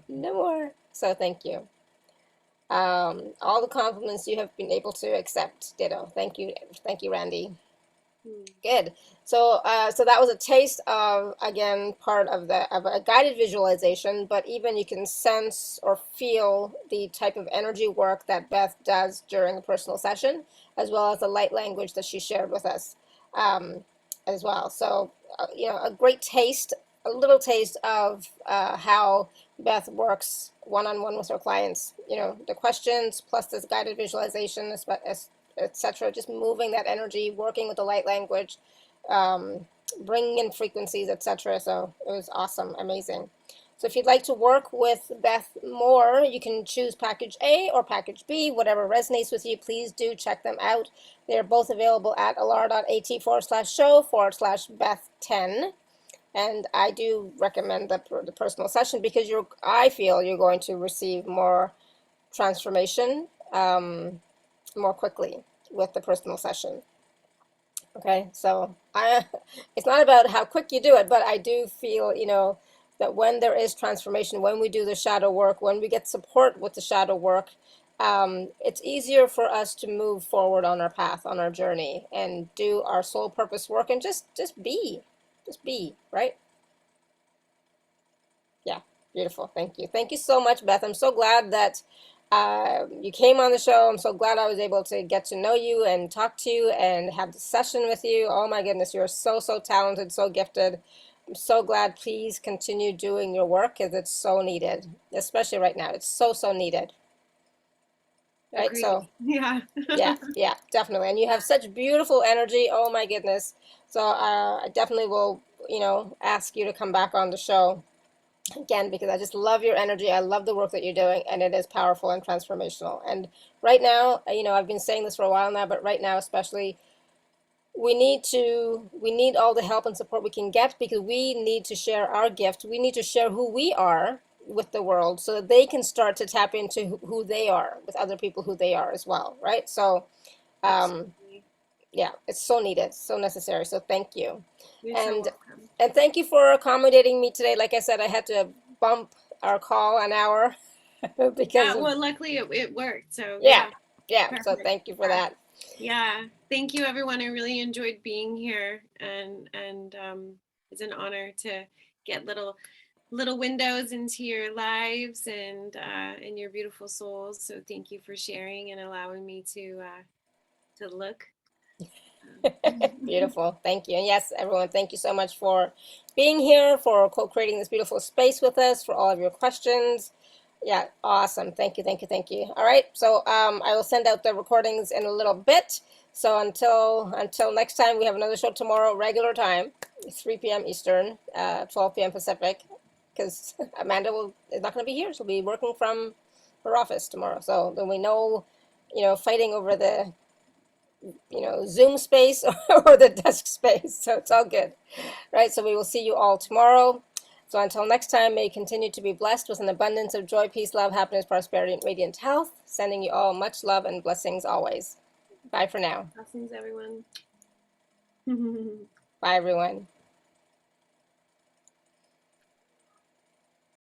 No more. So thank you. All the compliments you have been able to accept. Ditto. Thank you, Randy. Good. So that was a taste of, again, part of a guided visualization, but even you can sense or feel the type of energy work that Beth does during a personal session, as well as the light language that she shared with us as well. So, a great taste, a little taste of how Beth works one-on-one with her clients. The questions plus this guided visualization, etc. Just moving that energy, working with the light language, bringing in frequencies, etc. So it was awesome, amazing. So if you'd like to work with Beth more, you can choose package A or package B, whatever resonates with you. Please do check them out. They're both available at alara.at/show/Beth10. And I do recommend the personal session because I feel you're going to receive more transformation more quickly with the personal session. Okay, so it's not about how quick you do it, but I do feel, that when there is transformation, when we do the shadow work, when we get support with the shadow work, it's easier for us to move forward on our path, on our journey, and do our soul purpose work and just be, right? Yeah, beautiful. Thank you. Thank you so much, Beth. I'm so glad that you came on the show. I'm so glad I was able to get to know you and talk to you and have the session with you. Oh my goodness, you're so talented, so gifted. I'm so glad. Please continue doing your work because it's so needed, especially right now. It's so needed. Right? Agreed. So yeah. yeah, definitely. And you have such beautiful energy. Oh my goodness. So I definitely will, ask you to come back on the show again, because I just love your energy. I love the work that you're doing, and it is powerful and transformational. And right now, I've been saying this for a while now, but right now especially, we need all the help and support we can get, because we need to share our gift. We need to share who we are with the world, so that they can start to tap into who they are with other people, who they are as well, right? So yeah, it's so needed, so necessary. So thank you. You're so welcome. And thank you for accommodating me today. Like I said, I had to bump our call an hour because well, luckily it worked. So yeah. So perfect. thank you for that. Yeah, thank you, everyone. I really enjoyed being here, and it's an honor to get little windows into your lives and your beautiful souls. So thank you for sharing and allowing me to look. Beautiful. Thank you. And yes, everyone, thank you so much for being here, for co-creating this beautiful space with us, for all of your questions. Yeah, awesome. Thank you. All right. So I will send out the recordings in a little bit. So until next time, we have another show tomorrow, regular time, 3 p.m. Eastern, 12 p.m. Pacific, because Amanda is not going to be here. She'll be working from her office tomorrow. So then we know, fighting over the Zoom space or the desk space. So it's all good, right? So we will see you all tomorrow. So until next time, may you continue to be blessed with an abundance of joy, peace, love, happiness, prosperity, and radiant health. Sending you all much love and blessings always. Bye for now. Blessings, everyone. Bye, everyone.